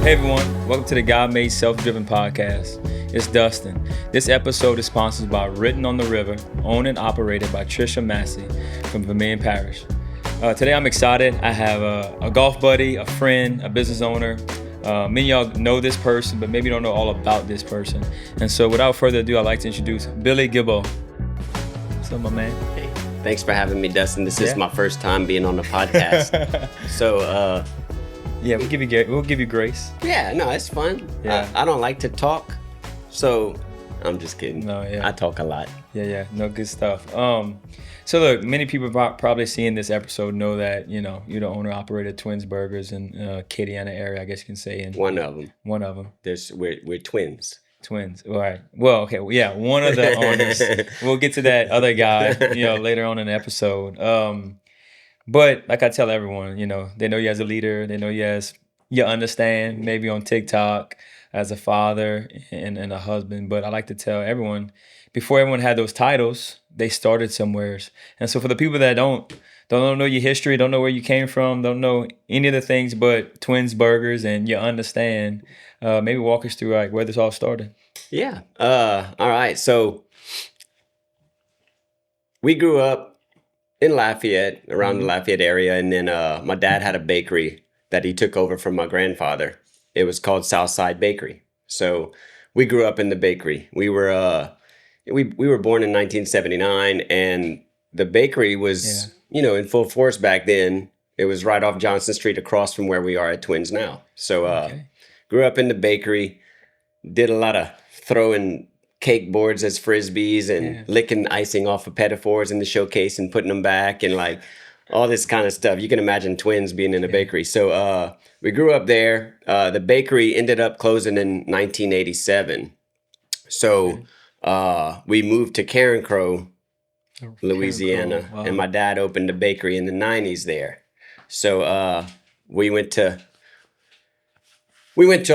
Hey everyone, welcome to the God Made Self-Driven Podcast. It's Dustin. This episode is sponsored by Written on the River, owned and operated by Trisha Massey from Vermilion Parish. Today I'm excited. I have a golf buddy, a friend, a business owner. Many of y'all know this person, but maybe don't know all about this person. And so without further ado, I'd like to introduce Billy Guilbeaux. What's up, my man? Hey, thanks for having me, Dustin. This is my first time being on the podcast. So, yeah, we'll give you grace. Yeah, no, it's fun. Yeah. I don't like to talk, so I'm just kidding. No, yeah. I talk a lot. Yeah, no, good stuff. So look, many people probably seeing this episode know that, you know, you're the owner operator of Twins Burgers in Acadiana area, I guess you can say. And One of them. We're twins. Twins. All right. Well, okay. Yeah, one of the owners. We'll get to that other guy, later on in the episode. But like I tell everyone, they know you as a leader. They know you understand maybe on TikTok as a father and a husband. But I like to tell everyone, before everyone had those titles, they started somewhere. And so for the people that don't know your history, don't know where you came from, don't know any of the things but Twins Burgers, and you understand, maybe walk us through like where this all started. Yeah. All right. So we grew up in Lafayette, around the Lafayette area, and then my dad had a bakery that he took over from my grandfather. It was called Southside Bakery. So we grew up in the bakery. We were born in 1979, and the bakery was in full force back then. It was right off Johnson Street, across from where we are at Twins now. So grew up in the bakery, did a lot of throwing cake boards as frisbees and licking icing off of pedophores in the showcase and putting them back and like all this kind of stuff. You can imagine twins being in a bakery. So we grew up there. The bakery ended up closing in 1987. So we moved to Carencro, Louisiana, Wow. and my dad opened a bakery in the 90s there. So we went to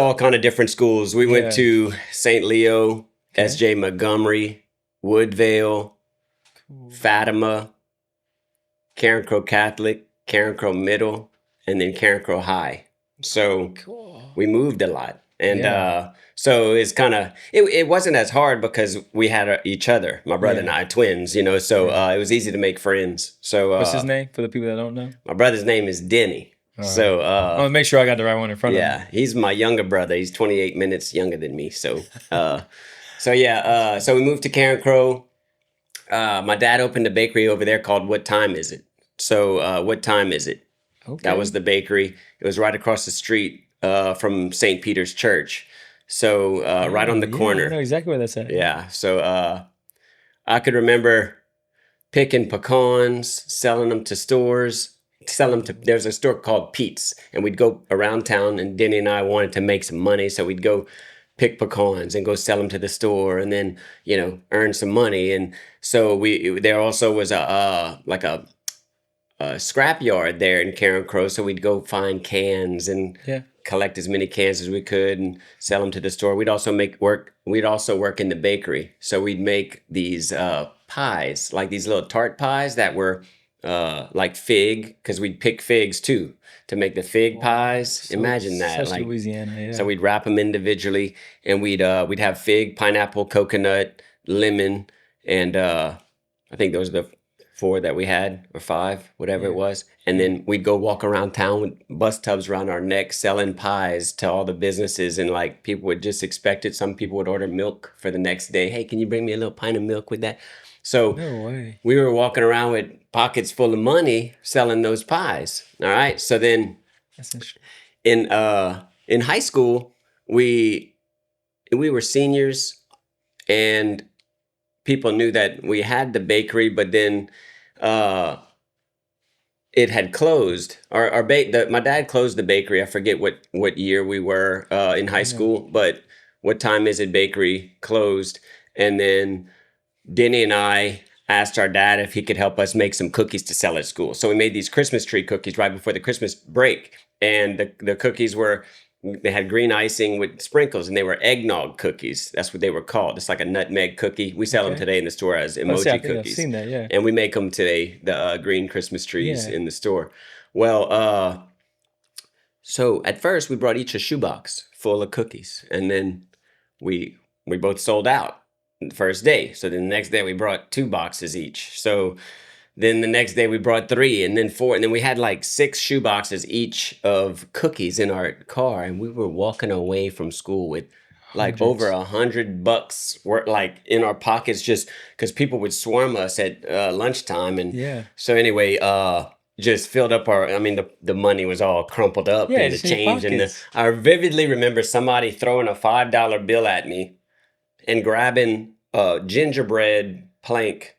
all kind of different schools. We went to St. Leo, S.J. Montgomery, Woodvale, Fatima, Carencro Catholic, Carencro Middle, and then Carencro High. So we moved a lot. And so it's kind of, it wasn't as hard because we had each other, my brother and I, twins, so it was easy to make friends. So what's his name for the people that don't know? My brother's name is Denny. So I want to make sure I got the right one in front of me. Yeah, he's my younger brother. He's 28 minutes younger than me. So so we moved to Carencro. My dad opened a bakery over there called What Time Is It? So What Time Is It? Okay. That was the bakery. It was right across the street from St. Peter's Church. So right on the corner. I know exactly where that's at. Yeah. So I could remember picking pecans, selling them to stores. There's a store called Pete's, and we'd go around town, and Denny and I wanted to make some money, so we'd go pick pecans and go sell them to the store, and then earn some money. And so there also was a scrap yard there in Carencro, so we'd go find cans and collect as many cans as we could and sell them to the store. We'd also work in the bakery, so we'd make these pies, like these little tart pies that were like fig, because we'd pick figs too to make the fig pies. So imagine that, like Louisiana. Yeah. So we'd wrap them individually, and we'd have fig, pineapple, coconut, lemon, and I think those are the 4 that we had, or 5, whatever it was. And then we'd go walk around town with bus tubs around our necks selling pies to all the businesses, and like people would just expect it. Some people would order milk for the next day. Hey, can you bring me a little pint of milk with that? So no way. We were walking around with pockets full of money selling those pies. All right. So then in high school, we were seniors, and people knew that we had the bakery, but then it had closed. My dad closed the bakery. I forget what year we were in high school, but What Time Is It Bakery closed. And then Denny and I asked our dad if he could help us make some cookies to sell at school. So we made these Christmas tree cookies right before the Christmas break. And the cookies they had green icing with sprinkles, and they were eggnog cookies. That's what they were called. It's like a nutmeg cookie. We sell them today in the store as emoji cookies. I've seen that, yeah. And we make them today, the green Christmas trees in the store. Well, So at first we brought each a shoebox full of cookies, and then we we both sold out the first day. So then the next day we brought 2 boxes each. So then the next day we brought 3, and then 4, and then we had like 6 shoeboxes each of cookies in our car, and we were walking away from school with like over Hundreds. $100 worth, like in our pockets, just because people would swarm us at lunchtime. And Yeah. so anyway, just filled up our, I mean, the money was all crumpled up Yeah, and the just in your change, and pockets. I vividly remember somebody throwing a $5 bill at me and grabbing a gingerbread plank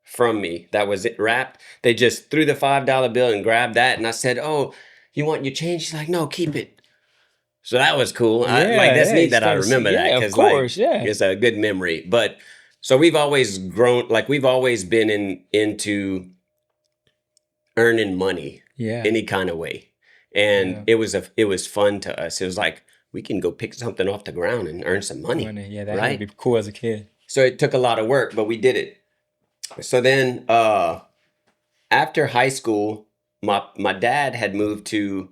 from me that was it wrapped. They just threw the $5 bill and grabbed that, and I said, "Oh, you want your change?" She's like, "No, keep it." So that was cool. Like, Yeah, that's yeah, neat you that I started to see, remember that, yeah, of because like course, yeah. it's a good memory. But so we've always grown, like we've always been into earning money Yeah, any kind of way, and yeah. it was fun to us. It was like we can go pick something off the ground and earn some money, Money, yeah, that had to right? be cool as a kid. So it took a lot of work, but we did it. So then after high school, my dad had moved to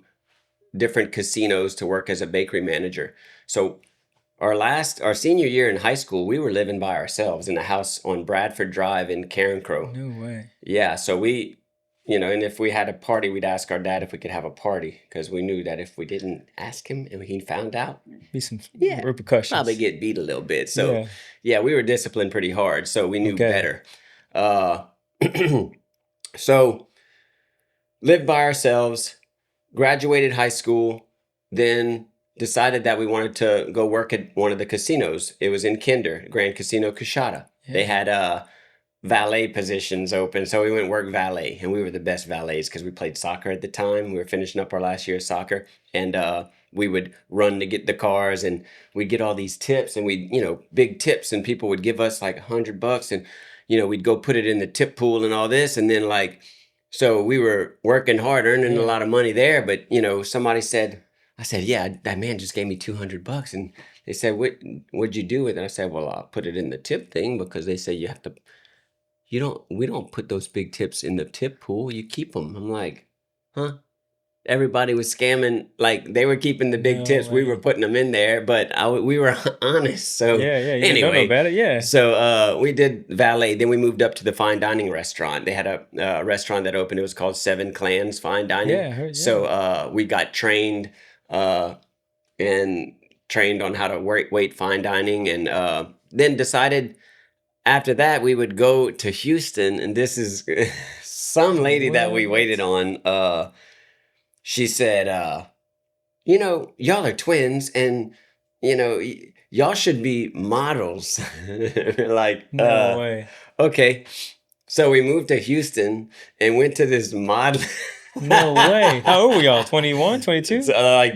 different casinos to work as a bakery manager. So our senior year in high school, we were living by ourselves in a house on Bradford Drive in Carencro. No way. Yeah, so and if we had a party, we'd ask our dad if we could have a party, because we knew that if we didn't ask him and he found out, Be some yeah, probably repercussions. get beat a little bit. So Yeah. yeah, we were disciplined pretty hard, so we knew Okay. better. Uh, so lived by ourselves, graduated high school, then decided that we wanted to go work at one of the casinos. It was in Kinder, Grand Casino Coshada. They Yeah. had valet positions open, so we went work valet, and we were the best valets because we played soccer at the time. We were finishing up our last year of soccer, and we would run to get the cars, and we'd get all these tips, and big tips, and people would give us like $100, and we'd go put it in the tip pool and all this, and then like, so we were working hard, earning a Yeah. lot of money there. But somebody said, I said, yeah, that man just gave me $200, and they said, what'd you do with it? I said, well, I'll put it in the tip thing, because they say you have to. We don't put those big tips in the tip pool. You keep them. I'm like, huh? Everybody was scamming. Like, they were keeping the big No tips. We were way. putting them in there, but we were honest. So Yeah, yeah, you didn't know no anyway, better. Yeah. so we did valet. Then we moved up to the fine dining restaurant. They had a restaurant that opened. It was called Seven Clans Fine Dining. Yeah, I heard, So yeah. we got trained uh, and trained on how to wait fine dining, and then decided after that we would go to Houston. And this is some lady that we waited What? on. She said, y'all are twins, and y'all should be models. Like, No way. okay. So we moved to Houston and went to this model. No way. How old were y'all? 21, 22? So, like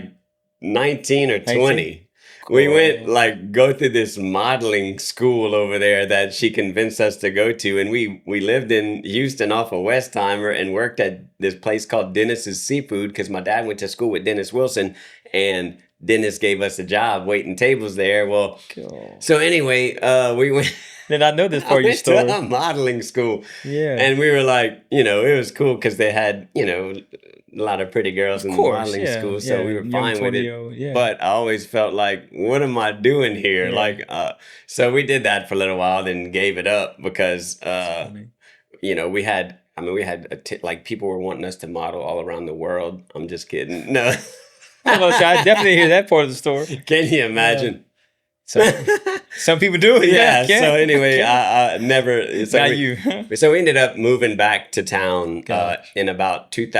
19 or 19? 20. We went, Cool. like, go to this modeling school over there that she convinced us to go to, and we lived in Houston off of Westheimer and worked at this place called Dennis's Seafood, because my dad went to school with Dennis Wilson, and Dennis gave us a job waiting tables there. Well, Cool. so anyway, we went. Did I know this I part of your went to a story? modeling school, Yeah. and we were like, it was cool because they had, a lot of pretty girls Of in the course, modeling yeah. school, so Yeah, we were young fine with it. 20-year-old, yeah. But I always felt like, what am I doing here? Yeah. Like, so we did that for a little while, then gave it up because, It's funny. like, people were wanting us to model all around the world. I'm just kidding. No. I was I definitely hear that part of the story. Can you Yeah. imagine? Some people do it. Yeah. Yeah. So anyway, Okay. I never. So Not you. so we ended up moving back to town Gosh. in about Yeah, yeah.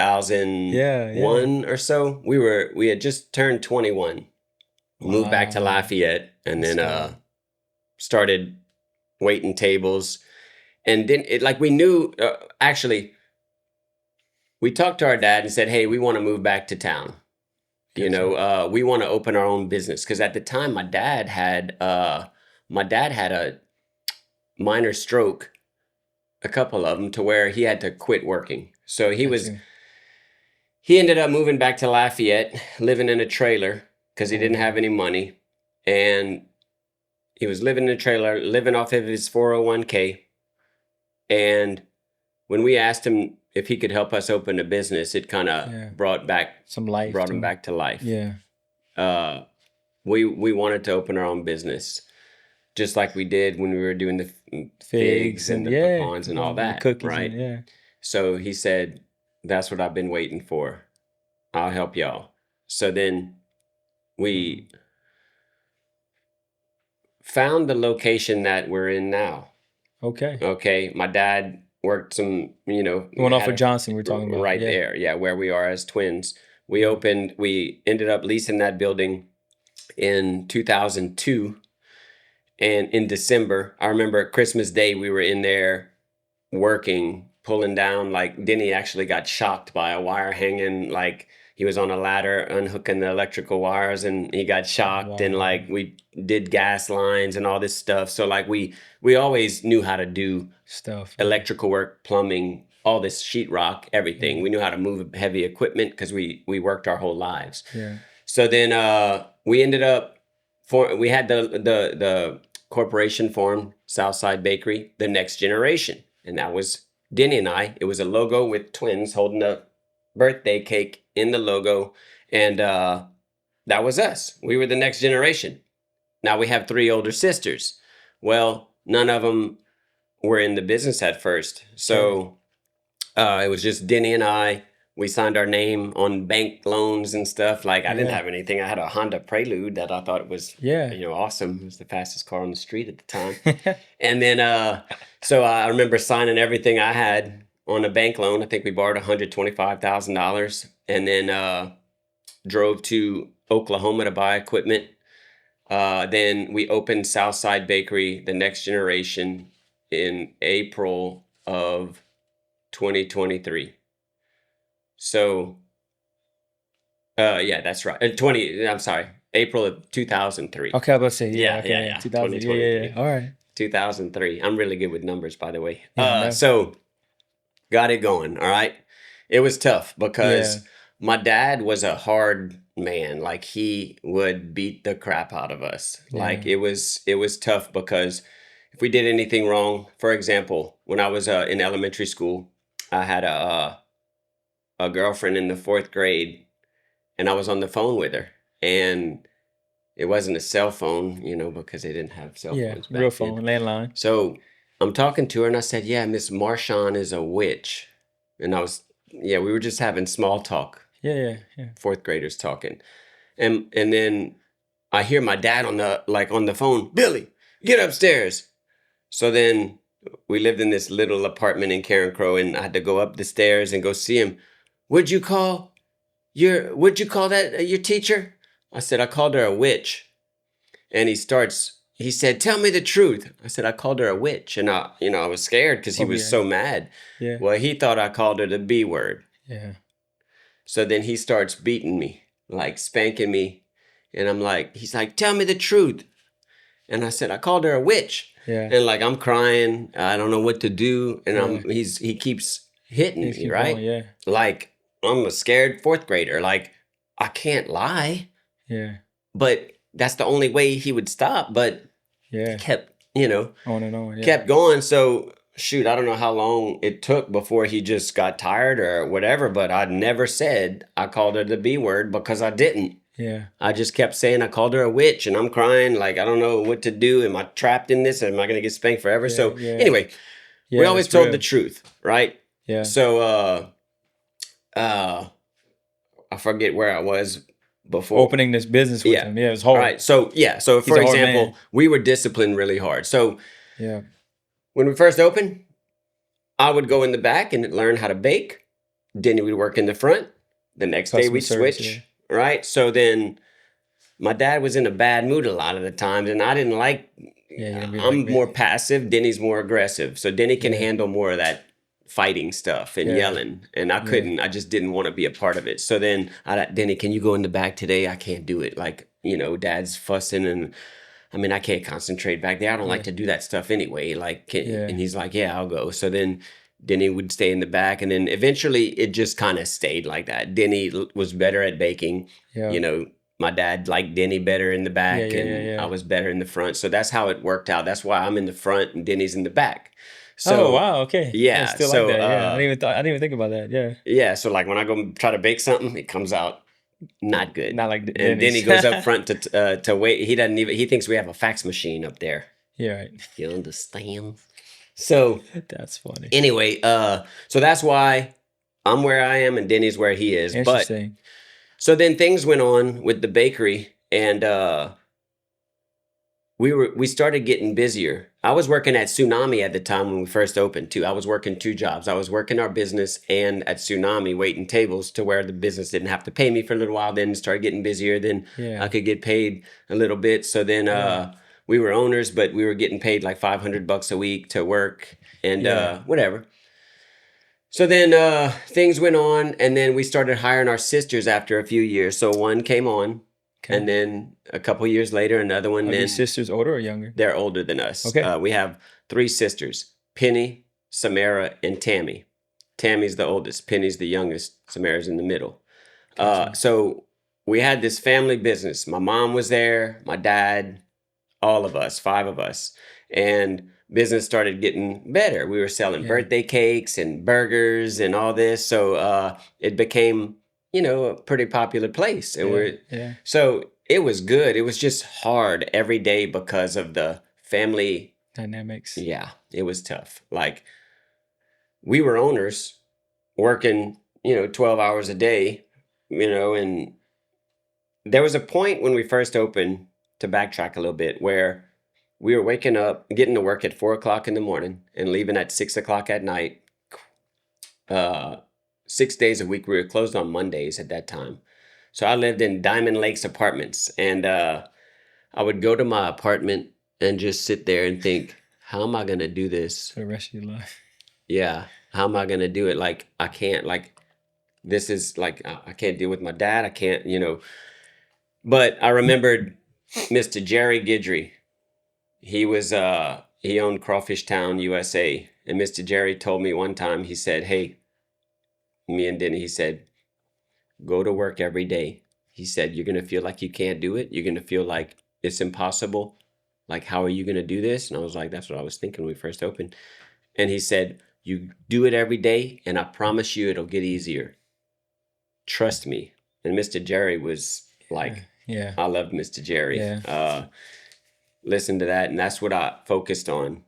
2001 or so. We had just turned 21. Moved back to Wow. Lafayette, and That's then dope. started waiting tables. And then we knew, actually, we talked to our dad and said, "Hey, we want to move back to town. Gotcha. We want to open our own business." Because at the time, my dad had a minor stroke, a couple of them, to where he had to quit working. So Gotcha. he ended up moving back to Lafayette, living in a trailer because he Oh, didn't have wow. any money, and he was living in a trailer, living off of his 401k. And when we asked him if he could help us open a business, it kind of Yeah. Some life brought to him him. back to life. Yeah. We wanted to open our own business, just like we did when we were doing the figs and the pecans and all the that, cookies right? and yeah. So he said, "That's what I've been waiting for. I'll help y'all." So then we found the location that we're in now. Okay. Okay, my dad worked some, The one off had of Johnson we're talking about. right Yeah. there, yeah, where we are as twins. We ended up leasing that building in 2002, and in December, I remember Christmas Day, we were in there working, pulling down, like Denny actually got shocked by a wire hanging, like he was on a ladder unhooking the electrical wires and he got shocked. And Wow. like we did gas lines and all this stuff. So like we always knew how to do Stuff. electrical work, plumbing, all this sheetrock, everything. Yeah. We knew how to move heavy equipment because we worked our whole lives. Yeah. So then we ended up we had the corporation formed, Southside Bakery, the next generation. And that was Denny and I. It was a logo with twins holding a birthday cake in the logo. And that was us. We were the next generation. Now we have 3 older sisters. Well, none of them were in the business at first. So it was just Denny and I. We signed our name on bank loans and stuff. Like I didn't have anything. I had a Honda Prelude that I thought was awesome. It was the fastest car on the street at the time. And then so I remember signing everything I had on a bank loan. I think we borrowed $125,000 and then drove to Oklahoma to buy equipment. Then we opened Southside Bakery, the next generation, in April of 2023. So, yeah, that's right. I'm sorry, April of 2003. Okay, I was about to say, Yeah. 2000, yeah. All right. 2003. I'm really good with numbers, by the way. Yeah, So got it going. All right. It was tough because my dad was a hard man. Like he would beat the crap out of us. Like it was tough because if we did anything wrong, for example, when I was in elementary school, I had a girlfriend in the 4th grade and I was on the phone with her and it wasn't a cell phone, because they didn't have cell phones back real then. phone, landline. So I'm talking to her and I said, "Yeah, Miss Marshawn is a witch." And we were just having small talk. Yeah. 4th graders talking. And then I hear my dad on the phone, "Billy, get upstairs." So then we lived in this little apartment in Karen Crow and I had to go up the stairs and go see him. Would you call that your teacher?" I said, "I called her a witch." And he said, "Tell me the truth." I said, "I called her a witch." And I was scared because he was so mad. Yeah. Well, he thought I called her the B word. Yeah. So then he starts beating me, like spanking me. And he's like, "Tell me the truth." And I said, "I called her a witch." Yeah. And like, I'm crying. I don't know what to do. And he keeps hitting me, right? Going, yeah. Like, I'm a scared 4th grader. Like, I can't lie. Yeah. But that's the only way he would stop. But he kept, on and on. Yeah. kept going. So shoot, I don't know how long it took before he just got tired or whatever, but I never said I called her the B word because I didn't. Yeah. I just kept saying I called her a witch and I'm crying like I don't know what to do. Am I trapped in this? Am I going to get spanked forever? Anyway, we always told the truth, right? Yeah. So I forget where I was before opening this business with him. Yeah, it was hard. All right. So for example, we were disciplined really hard. So when we first opened, I would go in the back and learn how to bake. Denny would work in the front. The next day we'd switch. Right. So then my dad was in a bad mood a lot of the times and I didn't like, I'm more passive. Denny's more aggressive. So Denny can handle more of that fighting stuff and yelling. And I couldn't, I just didn't want to be a part of it. So then Denny, can you go in the back today? I can't do it. Like, dad's fussing and I can't concentrate back there. I don't like to do that stuff anyway. Like, and he's like, "Yeah, I'll go." So then Denny would stay in the back. And then eventually it just kind of stayed like that. Denny was better at baking. Yeah. My dad liked Denny better in the back and I was better in the front. So that's how it worked out. That's why I'm in the front and Denny's in the back. Oh, So wow, okay. Yeah, yeah, still like so that, yeah. I didn't even think about that, yeah. yeah, so like when I go try to bake something, it comes out not good. Not like And then he Denny's. goes up front to wait. He doesn't even. He thinks we have a fax machine up there. Yeah, right. You understand? So That's funny. anyway, so that's why I'm where I am and Denny's where he is. But Interesting. so then things went on with the bakery, and we started getting busier. I was working at Tsunami at the time when we first opened too. I was working two jobs. I was working our business and at Tsunami waiting tables to where the business didn't have to pay me for a little while. Then started getting busier. Then I Yeah, could get paid a little bit. So then yeah, we were owners, but we were getting paid like $500 a week to work and yeah. whatever. So then things went on, and then we started hiring our sisters after a few years. So one came on, and Okay. then a couple years later, another one. Are these Then sisters older or younger? they're older than us. Okay. We have three sisters: Penny, Samara, and Tammy. Tammy's the oldest. Penny's the youngest. Samara's in the middle. Gotcha. So we had this family business. My mom was there, my dad, all of us, five of us, and business started getting better. We were selling Yeah, birthday cakes and burgers and all this, so it became, a pretty popular place. And yeah, we're yeah. so it was good. It was just hard every day because of the family. Dynamics. Yeah, it was tough. Like we were owners working, 12 hours a day, and there was a point when we first opened, to backtrack a little bit, where we were waking up, getting to work at 4 o'clock in the morning and leaving at 6 o'clock at night. 6 days a week. We were closed on Mondays at that time. So I lived in Diamond Lakes Apartments, and I would go to my apartment and just sit there and think, how am I going to do this? For the rest of your life. Yeah. How am I going to do it? Like, I can't, like, this is like, I can't deal with my dad. I can't. But I remembered Mr. Jerry Guidry. He owned Crawfish Town, USA. And Mr. Jerry told me one time, he said, hey, me and Denny, he said, go to work every day. He said, you're going to feel like you can't do it. You're going to feel like it's impossible. Like, how are you going to do this? And I was like, that's what I was thinking when we first opened. And he said, you do it every day, and I promise you it'll get easier. Trust me. And Mr. Jerry was like, Yeah, I loved Mr. Jerry. yeah, Listen to that. And that's what I focused on,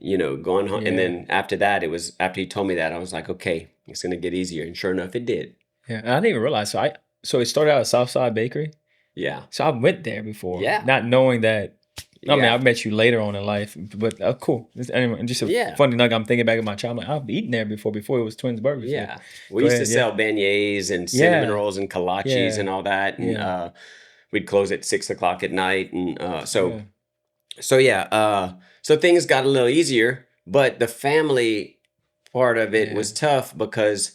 going home. And yeah, then after that, it was after he told me that, I was like, okay, it's going to get easier. And sure enough, it did. yeah. And I didn't even realize. So it started out at Southside Bakery. Yeah. So I went there before, Yeah. not knowing that. I mean, Yeah. I met you later on in life, but cool. Anyway, just a Yeah. funny nugget. I'm thinking back of my childhood. I've eaten there before it was Twins Burgers. So Yeah. We go used to ahead. Yeah, sell beignets and cinnamon yeah, rolls and kolaches yeah, and all that. And yeah, we'd close at 6 o'clock at night. And yeah, so things got a little easier, but the family part of it yeah. was tough because,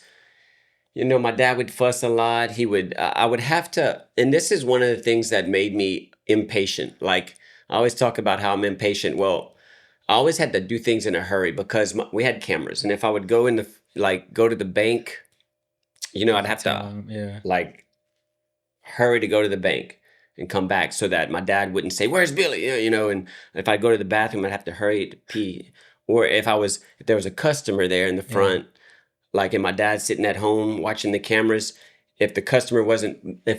my dad would fuss a lot. I would have to, and this is one of the things that made me impatient. Like, I always talk about how I'm impatient. Well, I always had to do things in a hurry because we had cameras. And if I would go to the bank, I'd have to Yeah, like hurry to go to the bank and come back so that my dad wouldn't say, "Where's Billy?" And if I go to the bathroom, I'd have to hurry to pee. Or if there was a customer there in the yeah. front, like, and my dad's sitting at home watching the cameras, if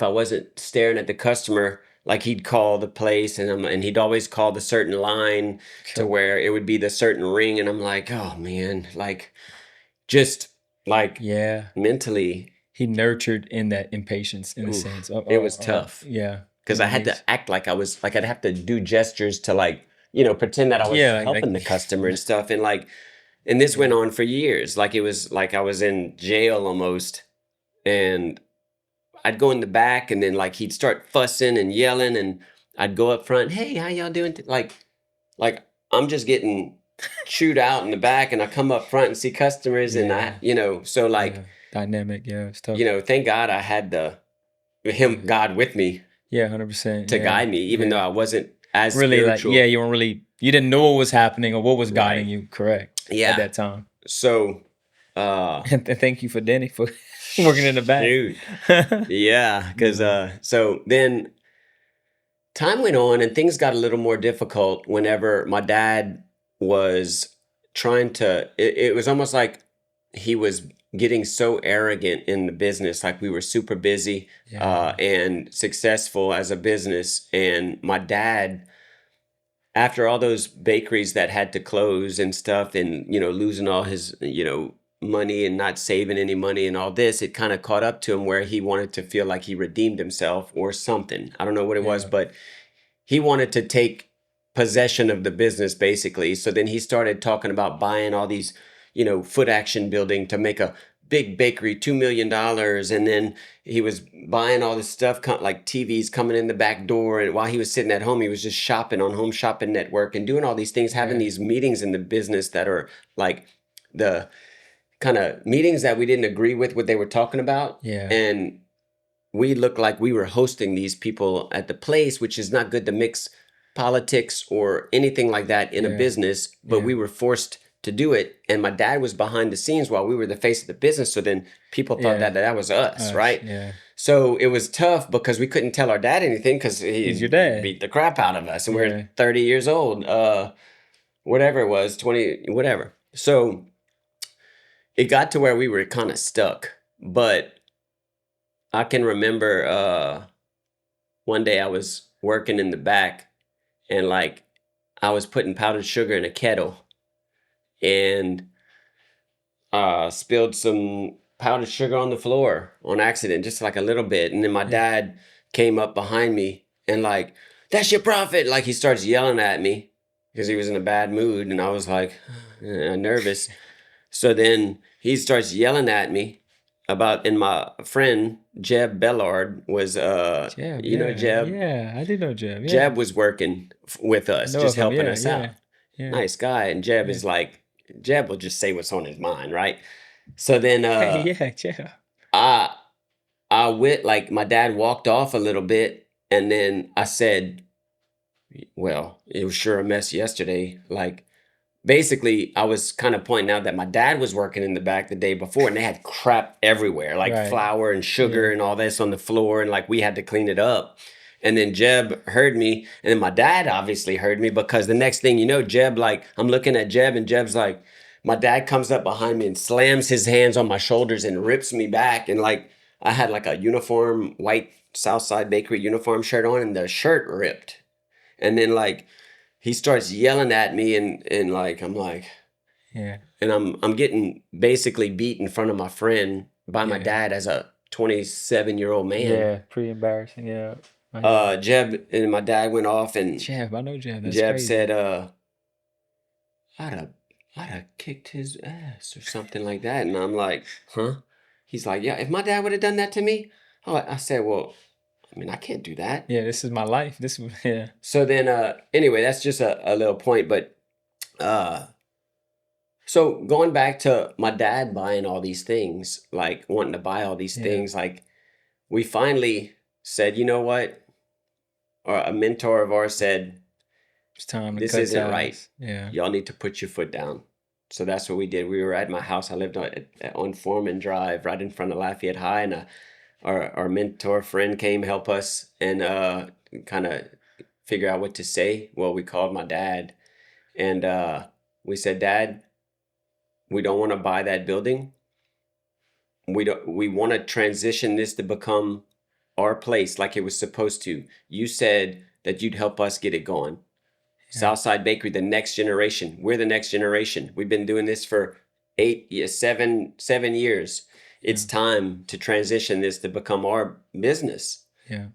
I wasn't staring at the customer, like, he'd call the place, and he'd always call the certain line to Sure. where it would be the certain ring, and I'm like, oh man, like, just like Yeah. mentally, He nurtured in that impatience in a oof, sense. it was tough. Yeah. Because And I it had makes to act like I was like I'd have to do gestures to, like, pretend that I was yeah, helping the customer and stuff, and this yeah. went on for years. Like, it was like I was in jail almost, and I'd go in the back, and then, like, he'd start fussing and yelling, and I'd go up front, hey, how y'all doing? Like I'm just getting chewed out in the back, and I come up front and see customers, and Yeah. so, like, Yeah. Dynamic. Yeah. It's tough. thank God I had Yeah. God with me Yeah. 100%. to Yeah. guide me, even though Yeah. I wasn't as Really, like, yeah, spiritual. you didn't know what was happening or what was guiding Right. you. Correct. At Yeah. that time. So, And thank you for Danny for working in the back. shoot. Yeah. Because, so then time went on and things got a little more difficult whenever my dad was trying to, it was almost like he was getting so arrogant in the business, like we were super busy Yeah. and successful as a business. And my dad, after all those bakeries that had to close and stuff, and losing all his money and not saving any money and all this, it kind of caught up to him where he wanted to feel like he redeemed himself or something. I don't know what it was, Yeah. but he wanted to take possession of the business basically. So then he started talking about buying all these, foot action building to make a big bakery, $2 million. And then he was buying all this stuff like TVs coming in the back door. And while he was sitting at home, he was just shopping on Home Shopping Network and doing all these things, having Yeah. these meetings in the business that are like the kind of meetings that we didn't agree with what they were talking about. Yeah. And we looked like we were hosting these people at the place, which is not good to mix politics or anything like that in a Yeah. business, but Yeah. we were forced to do it. And my dad was behind the scenes while we were the face of the business. So then people thought Yeah. that was us, right? Yeah. So it was tough because we couldn't tell our dad anything because He's he your dad. beat the crap out of us. And we Yeah. were 30 years old, whatever it was, 20, whatever. So it got to where we were kind of stuck. But I can remember one day I was working in the back and like I was putting powdered sugar in a kettle and spilled some powdered sugar on the floor on accident, just like a little bit. And then my Yeah. dad came up behind me and like, "That's your profit." Like he starts yelling at me because he was in a bad mood. And I was like nervous. So then he starts yelling at me about, and my friend Jeb Bellard was, Jeb. you know, Yeah. Jeb. Yeah. I did know Jeb. Yeah. Jeb was working with I us, know just of him. helping Yeah. us out. Yeah. Yeah. Nice guy. And Jeb Yeah. is like, Jeb will just say what's on his mind, right? So then Yeah. Jeb. I I went, like my dad walked off a little bit, and then I said, "Well, it was sure a mess yesterday." Like basically, I was kind of pointing out that my dad was working in the back the day before, and they had crap everywhere, like Right. flour and sugar Yeah. and all this on the floor, and like we had to clean it up. And then Jeb heard me, and then my dad obviously heard me because the next thing you know, Jeb, like I'm looking at Jeb, and Jeb's like, my dad comes up behind me and slams his hands on my shoulders and rips me back, and like I had like a uniform white Southside Bakery uniform shirt on, and the shirt ripped, and then like he starts yelling at me, and like I'm like, Yeah. and I'm getting basically beat in front of my friend by my Yeah. dad as a 27-year-old man. Yeah. Pretty embarrassing. Yeah. I hear you. Jeb and my dad went off, and Jeb. I know Jeb. That's Jeb crazy. said, I'd have kicked his ass or something like that. And I'm like, huh? He's like, yeah, if my dad would have done that to me, oh, I said, well, I mean, I can't do that. Yeah. This is my life. This is yeah. So then, anyway, that's just a little point. But so going back to my dad buying all these things, like wanting to buy all these Yeah. things, like we finally said, you know what? Or a mentor of ours said, It's time to this cut isn't ties. right. Yeah. Y'all need to put your foot down. So that's what we did. We were at my house. I lived on Foreman Drive, right in front of Lafayette High, and our mentor friend came help us and kind of figure out what to say. Well, we called my dad, and we said, "Dad, we don't want to buy that building. We want to transition this to become our place like it was supposed to. You said that you'd help us get it going. Yeah. Southside Bakery, the next generation. We're the next generation. We've been doing this for 7 years. It's time to transition this to become our business. Yeah.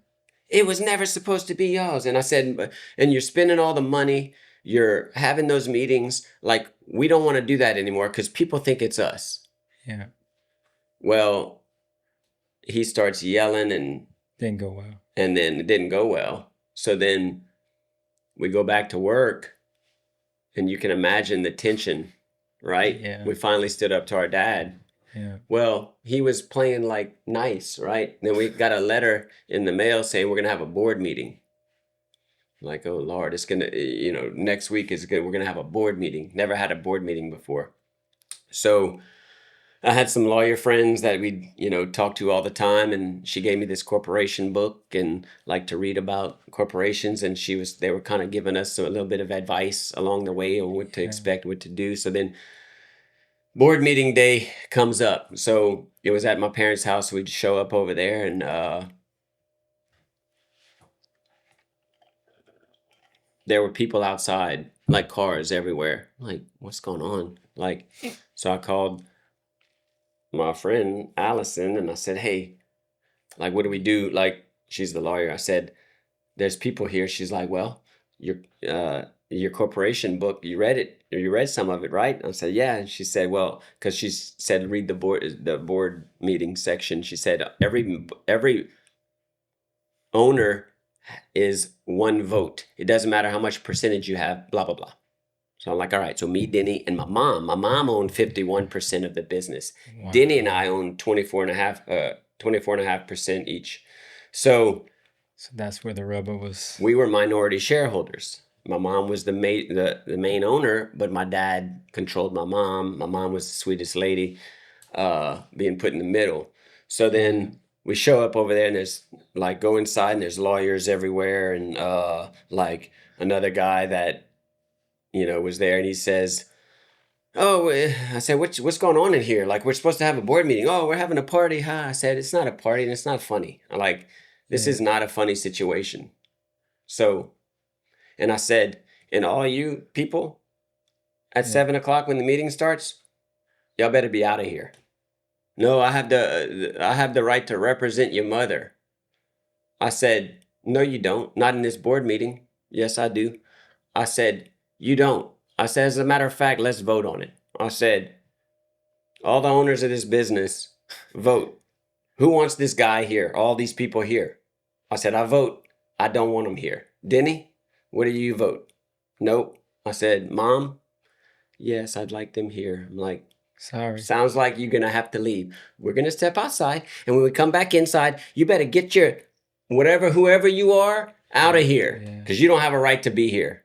It was never supposed to be yours." And I said, and you're spending all the money, you're having those meetings. Like, we don't want to do that anymore because people think it's us. Yeah. Well, he starts yelling, and Didn't go well. then it didn't go well. So then we go back to work, and you can imagine the tension, right? Yeah. We finally stood up to our dad. Yeah. Well, he was playing like nice, right? Then we got a letter in the mail saying we're gonna have a board meeting. Like, oh Lord, it's gonna, next week we're gonna have a board meeting. Never had a board meeting before. So I had some lawyer friends that we, talk to all the time, and she gave me this corporation book and like to read about corporations, and they were kind of giving us a little bit of advice along the way on what to Yeah. expect, what to do. So then board meeting day comes up. So it was at my parents' house. We'd show up over there, and there were people outside, like cars everywhere. Like, what's going on? Like, so I called my friend Allison and I said, hey, like, what do we do? Like, she's the lawyer. I said, there's people here. She's like, well, your corporation book, you read it, or you read some of it, right? I said, yeah. And she said, well, because she said, read the board meeting section. She said, every owner is one vote. It doesn't matter how much percentage you have, blah, blah, blah. So I'm like, all right, so me, Denny, and my mom. My mom owned 51% of the business. Wow. Denny and I owned 24.5% each. So that's where the rubber was. we were minority shareholders. My mom was the main owner, but my dad controlled my mom. My mom was the sweetest lady, being put in the middle. So then we show up over there, and there's like, go inside, and there's lawyers everywhere, and like another guy that was there, and he says, oh, I said, what's going on in here? Like, we're supposed to have a board meeting. Oh, we're having a party, huh? I said, it's not a party, and it's not funny. This is not a funny situation. So, and I said, and all you people at 7 o'clock when the meeting starts, y'all better be out of here. No, I have the right to represent your mother. I said, no, you don't. Not in this board meeting. Yes, I do. I said, you don't. I said, as a matter of fact, let's vote on it. I said, all the owners of this business, vote. Who wants this guy here? All these people here. I said, I vote. I don't want him here. Denny, what do you vote? Nope. I said, Mom, yes, I'd like them here. I'm like, sorry. Sounds like you're going to have to leave. We're going to step outside. And when we come back inside, you better get your whoever you are, out of here. Because you don't have a right to be here.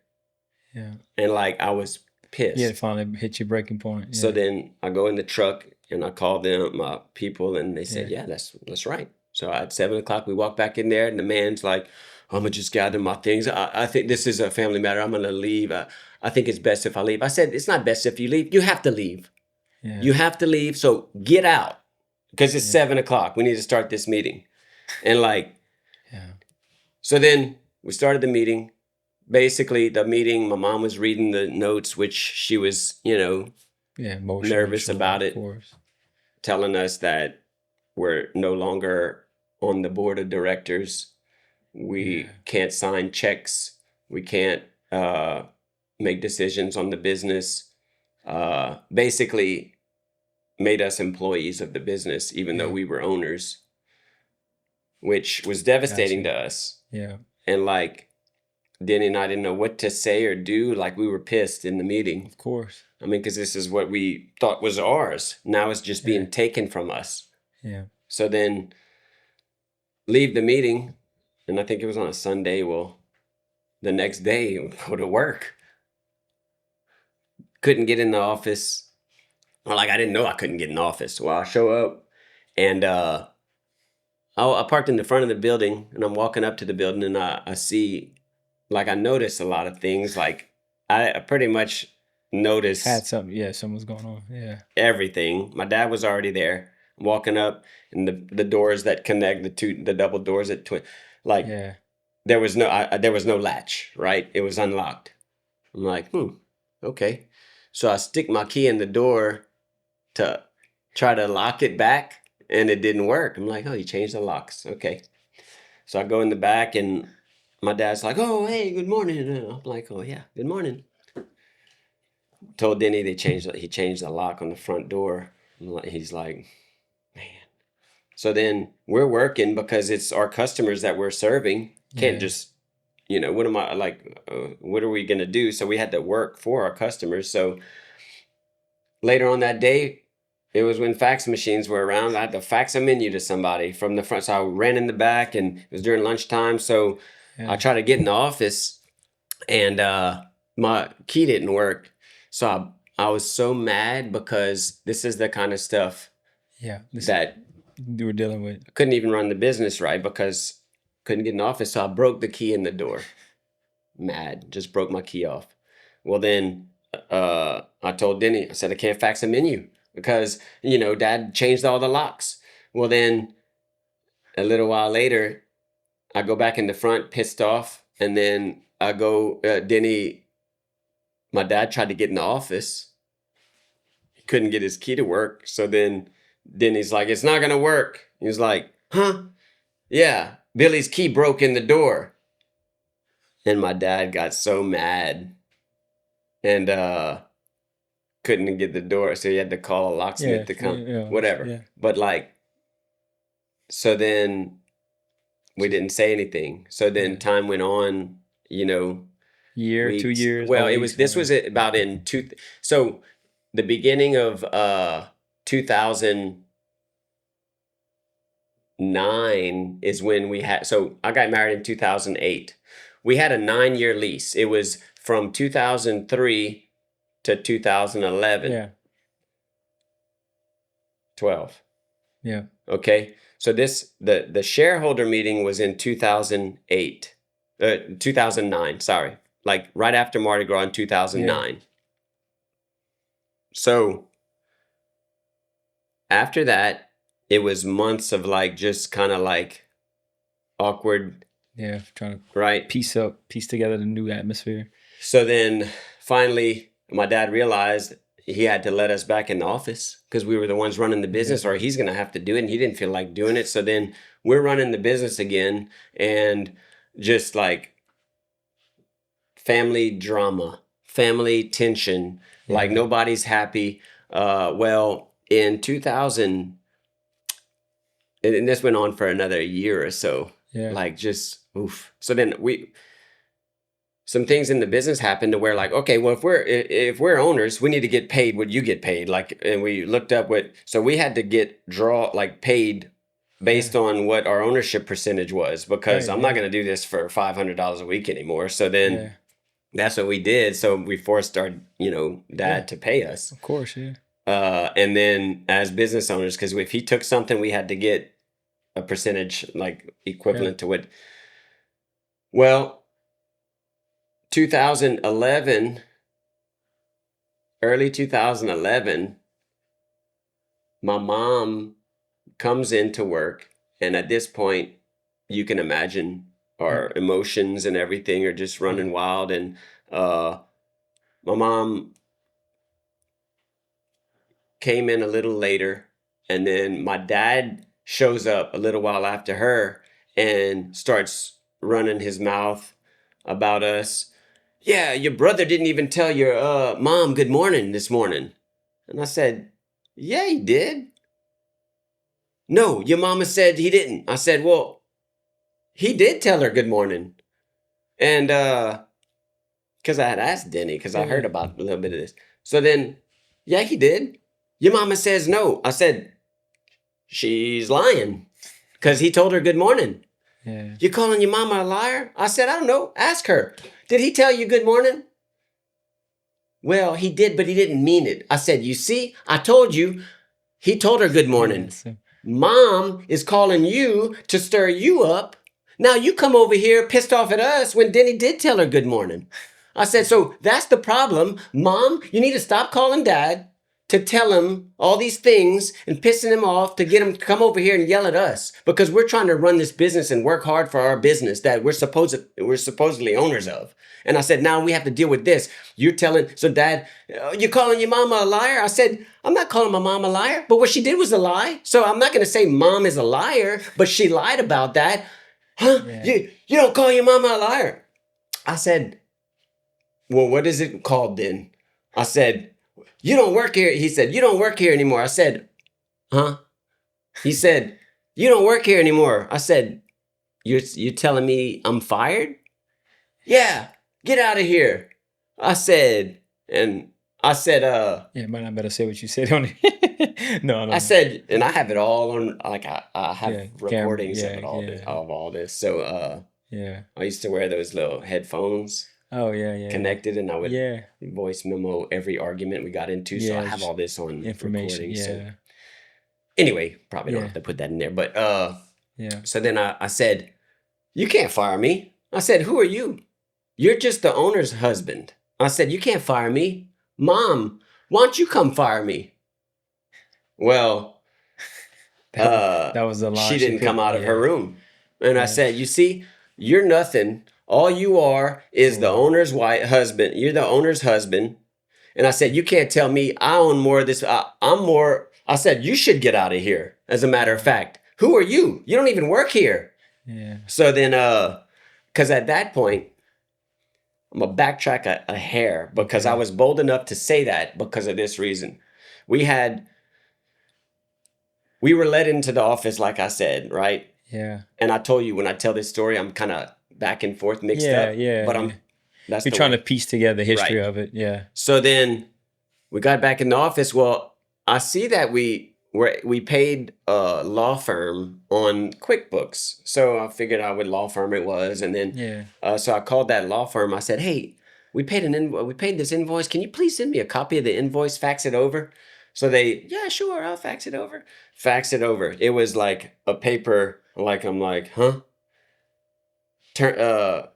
Yeah. And like, I was pissed. Yeah, finally hit your breaking point. Yeah. So then I go in the truck and I call them, my people, and they said, yeah, that's right. So at 7 o'clock, we walk back in there, and the man's like, I'm going to just gather my things. I think this is a family matter. I'm going to leave. I think it's best if I leave. I said, it's not best if you leave. You have to leave. Yeah. You have to leave. So get out, because it's 7 o'clock. We need to start this meeting. And like, so then we started the meeting. Basically, the meeting, my mom was reading the notes, which she was, nervous about it, telling us that we're no longer on the board of directors. We can't sign checks. We can't make decisions on the business. Basically made us employees of the business, even though we were owners, which was devastating to us. Yeah. And like, Denny and I didn't know what to say or do. Like, we were pissed in the meeting. Of course. I mean, because this is what we thought was ours. Now it's just being taken from us. Yeah. So then leave the meeting, and I think it was on a Sunday. Well, the next day, we go to work. Couldn't get in the office. Well, like, I didn't know I couldn't get in the office. Well, I show up, and I parked in the front of the building, and I'm walking up to the building, and I see... Like, I noticed a lot of things. Like, I pretty much noticed... Had something. Yeah, something was going on. Yeah. Everything. My dad was already there. I'm walking up, and the doors that connect, the double doors at twin... Like, there was no latch, right? It was unlocked. I'm like, okay. So I stick my key in the door to try to lock it back, and it didn't work. I'm like, oh, you changed the locks. Okay. So I go in the back, and... My dad's like, oh, hey, good morning. And I'm like, oh, yeah, good morning. Told Denny he changed the lock on the front door. He's like, man. So then we're working because it's our customers that we're serving. Can't just, what am I, like, what are we going to do? So we had to work for our customers. So later on that day, it was when fax machines were around. I had to fax a menu to somebody from the front. So I ran in the back, and it was during lunchtime. So I tried to get in the office, and my key didn't work. So I I was so mad because this is the kind of stuff Yeah. that You were dealing with. I couldn't even run the business right because couldn't get an office. So I broke the key in the door. Mad, just broke my key off. Well, then I told Denny, I said, I can't fax a menu because, Dad changed all the locks. Well, then a little while later, I go back in the front, pissed off. And then I go, Denny, my dad tried to get in the office. He couldn't get his key to work. So then Denny's like, it's not going to work. He was like, huh? Yeah, Billy's key broke in the door. And my dad got so mad and couldn't get the door. So he had to call a locksmith to come, whatever. Yeah. But so then we didn't say anything. So then time went on, Year, 2 years. Well, this was about in so the beginning of 2009 is when we had, so I got married in 2008. We had a 9-year lease. It was from 2003 to 2011. Yeah. 12. Yeah. Okay. So the shareholder meeting was in 2009, sorry. Like right after Mardi Gras in 2009. Yeah. So after that, it was months of just kind of awkward. Yeah, trying to right piece together the new atmosphere. So then finally, my dad realized he had to let us back in the office because we were the ones running the business, or he's going to have to do it. And he didn't feel like doing it. So then we're running the business again, and just family drama, family tension, nobody's happy. Well, in 2000, and this went on for another year or so. Yeah. Just oof. So then some things in the business happened to where okay, well, if we're owners, we need to get paid what you get paid. And we looked up so we had to get paid based on what our ownership percentage was, because I'm not going to do this for $500 a week anymore. So then that's what we did. So we forced our, dad to pay us. Of course. Yeah. And then as business owners, because if he took something, we had to get a percentage equivalent to what. Well, 2011, early 2011, my mom comes into work, and at this point, you can imagine our emotions and everything are just running wild. And my mom came in a little later, and then my dad shows up a little while after her and starts running his mouth about us. Yeah, your brother didn't even tell your mom good morning this morning. And I said, yeah, he did. No, your mama said he didn't. I said, well, he did tell her good morning. And because I had asked Denny, because I heard about a little bit of this. So then, yeah, he did. Your mama says no. I said, she's lying, because he told her good morning. Yeah. You calling your mama a liar? I said, I don't know. Ask her. Did he tell you good morning? Well, he did, but he didn't mean it. I said, you see, I told you. He told her good morning. Yes. Mom is calling you to stir you up. Now you come over here pissed off at us when Denny did tell her good morning. I said, so that's the problem. Mom, you need to stop calling Dad to tell him all these things and pissing him off to get him to come over here and yell at us, because we're trying to run this business and work hard for our business that we're supposedly owners of. And I said, now we have to deal with this. So Dad, you're calling your mama a liar? I said, I'm not calling my mom a liar, but what she did was a lie. So I'm not going to say mom is a liar, but she lied about that. Huh? Yeah. You don't call your mama a liar. I said, well, what is it called then? I said, you don't work here. He said, you don't work here anymore. I said, huh? He said, you don't work here anymore. I said, you're telling me I'm fired? Yeah, get out of here. I said, yeah, might not better say what you said on it. No. I said, and I have it all on, I have recordings of all this. So, yeah, I used to wear those little headphones. Oh yeah, yeah, yeah. connected, and I would Yeah. voice memo every argument we got into. So I Yeah, have just all this on information. recording. So Yeah. anyway, probably don't Yeah. have to put that in there. But Yeah. so then I said, "You can't fire me." I said, "Who are you? You're just the owner's husband." I said, "You can't fire me. Mom, why don't you come fire me?" Well, That was the she line she didn't come picked. out of her Yeah. room. And I Yeah. said, "You see, you're nothing. All you are is the Wow. owner's husband. You're the owner's husband." And I said, "You can't tell me I own more of this. I'm more." I said, "You should get out of here. As a matter of fact, who are you? You don't even work here." Yeah. So then, because at that point, I'm gonna backtrack a hair because I Okay. was bold enough to say that because of this reason. We had we were led into the office, like I said, right? Yeah. And I told you when I tell this story, I'm kind of back and forth mixed Yeah. up, Yeah. but Yeah. that's You're the trying to way. piece together the history Right. of it. Yeah. So then we got back in the office. Well, I see that we paid a law firm on QuickBooks. So I figured out what law firm it was. And then, Yeah. so I called that law firm. I said, "Hey, we paid this invoice. Can you please send me a copy of the invoice, fax it over?" So yeah, sure, I'll fax it over. Fax it over. It was like a paper, like I'm like, huh? Tur- uh,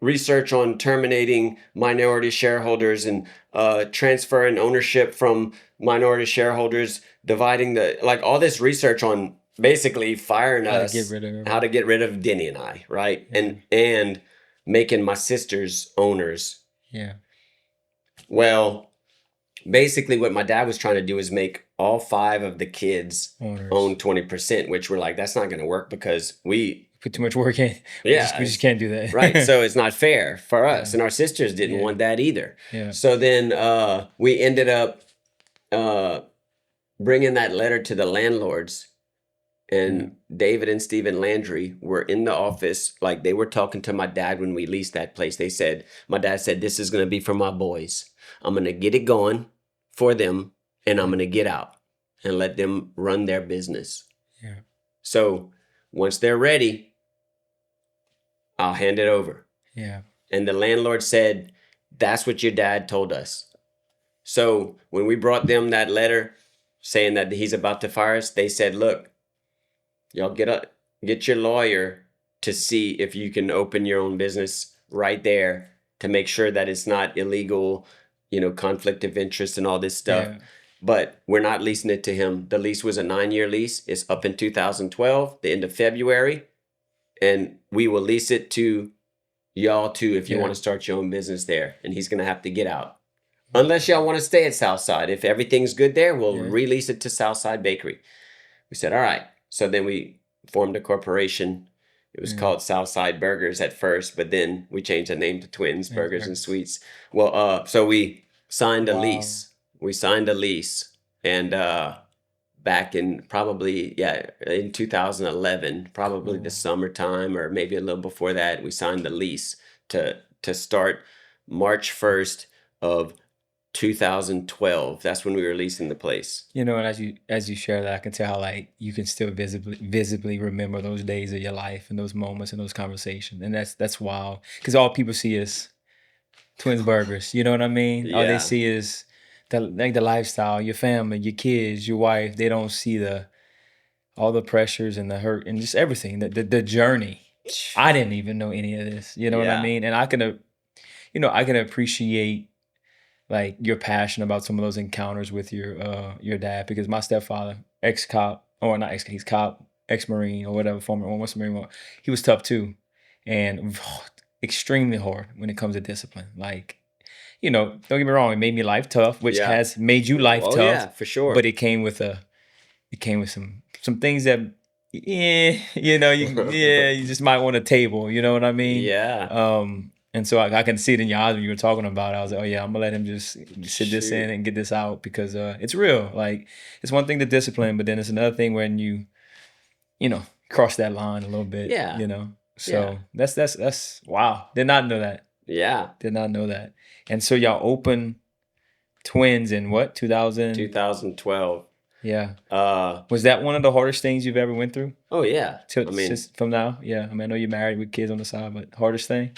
Research on terminating minority shareholders and transferring ownership from minority shareholders, dividing like all this research on basically firing How to get us, rid of how to everyone. get rid of Denny and I, right? Yeah. And making my sisters owners. Yeah. Well, basically what my dad was trying to do is make all 5 of the kids Owners. own 20%, which we're like, that's not going to work because Put too much work in. yeah, We just can't do that. right. So it's not fair for us. Yeah. And our sisters didn't Yeah. want that either. Yeah. So then we ended up uh, bringing that letter to the landlords. And David and Stephen Landry were in the office. Like they were talking to my dad when we leased that place. My dad said, "This is going to be for my boys. I'm going to get it going for them. And I'm going to get out and let them run their business. Yeah. So once they're ready, I'll hand it over." Yeah. And the landlord said, "That's what your dad told us." So when we brought them that letter saying that he's about to fire us, they said, "Look, y'all get your lawyer to see if you can open your own business right there to make sure that it's not illegal, conflict of interest and all this stuff." Yeah. But we're not leasing it to him. The lease was a 9-year lease. It's up in 2012, the end of February. And we will lease it to y'all too if you Yeah. want to start your own business there. And he's going to have to get out. Unless y'all want to stay at Southside. If everything's good there, we'll Yeah. release it to Southside Bakery. We said, all right. So then we formed a corporation. It was called Southside Burgers at first, but then we changed the name to Twins Burgers and Sweets. Well, so we signed a Wow. lease. We signed a lease. And back in in 2011, probably the summertime or maybe a little before that, we signed the lease to start March 1st of 2012. That's when we were leasing the place. And as you share that, I can tell how like you can still visibly remember those days of your life and those moments and those conversations, and that's wild because all people see is Twins Burgers. You know what I mean? All they Yeah. see is the lifestyle, your family, your kids, your wife. They don't see all the pressures and the hurt and just everything. The journey. I didn't even know any of this. You know what I Yeah. mean? And I can appreciate like your passion about some of those encounters with your dad, because my stepfather, ex-cop, or not ex, he's cop, ex-marine or whatever, former what's the marine, he was tough too, and extremely hard when it comes to discipline. Like, don't get me wrong, it made me life tough, which Yeah. has made you life Oh tough. yeah, for sure. But it came with some things that you just might want a table, you know what I mean? Yeah. And so I can see it in your eyes when you were talking about it. I was like, oh yeah, I'm gonna let him just sit this in and get this out, because it's real. Like, it's one thing to discipline, but then it's another thing when you cross that line a little bit. Yeah. So that's wow. Did not know that. Yeah. Did not know that. And so y'all open Twins in what, 2000? 2012. Yeah. Uh Was that one of the hardest things you've ever went through? oh yeah. I mean, From now? Yeah. I know you're married with kids on the side, but hardest thing?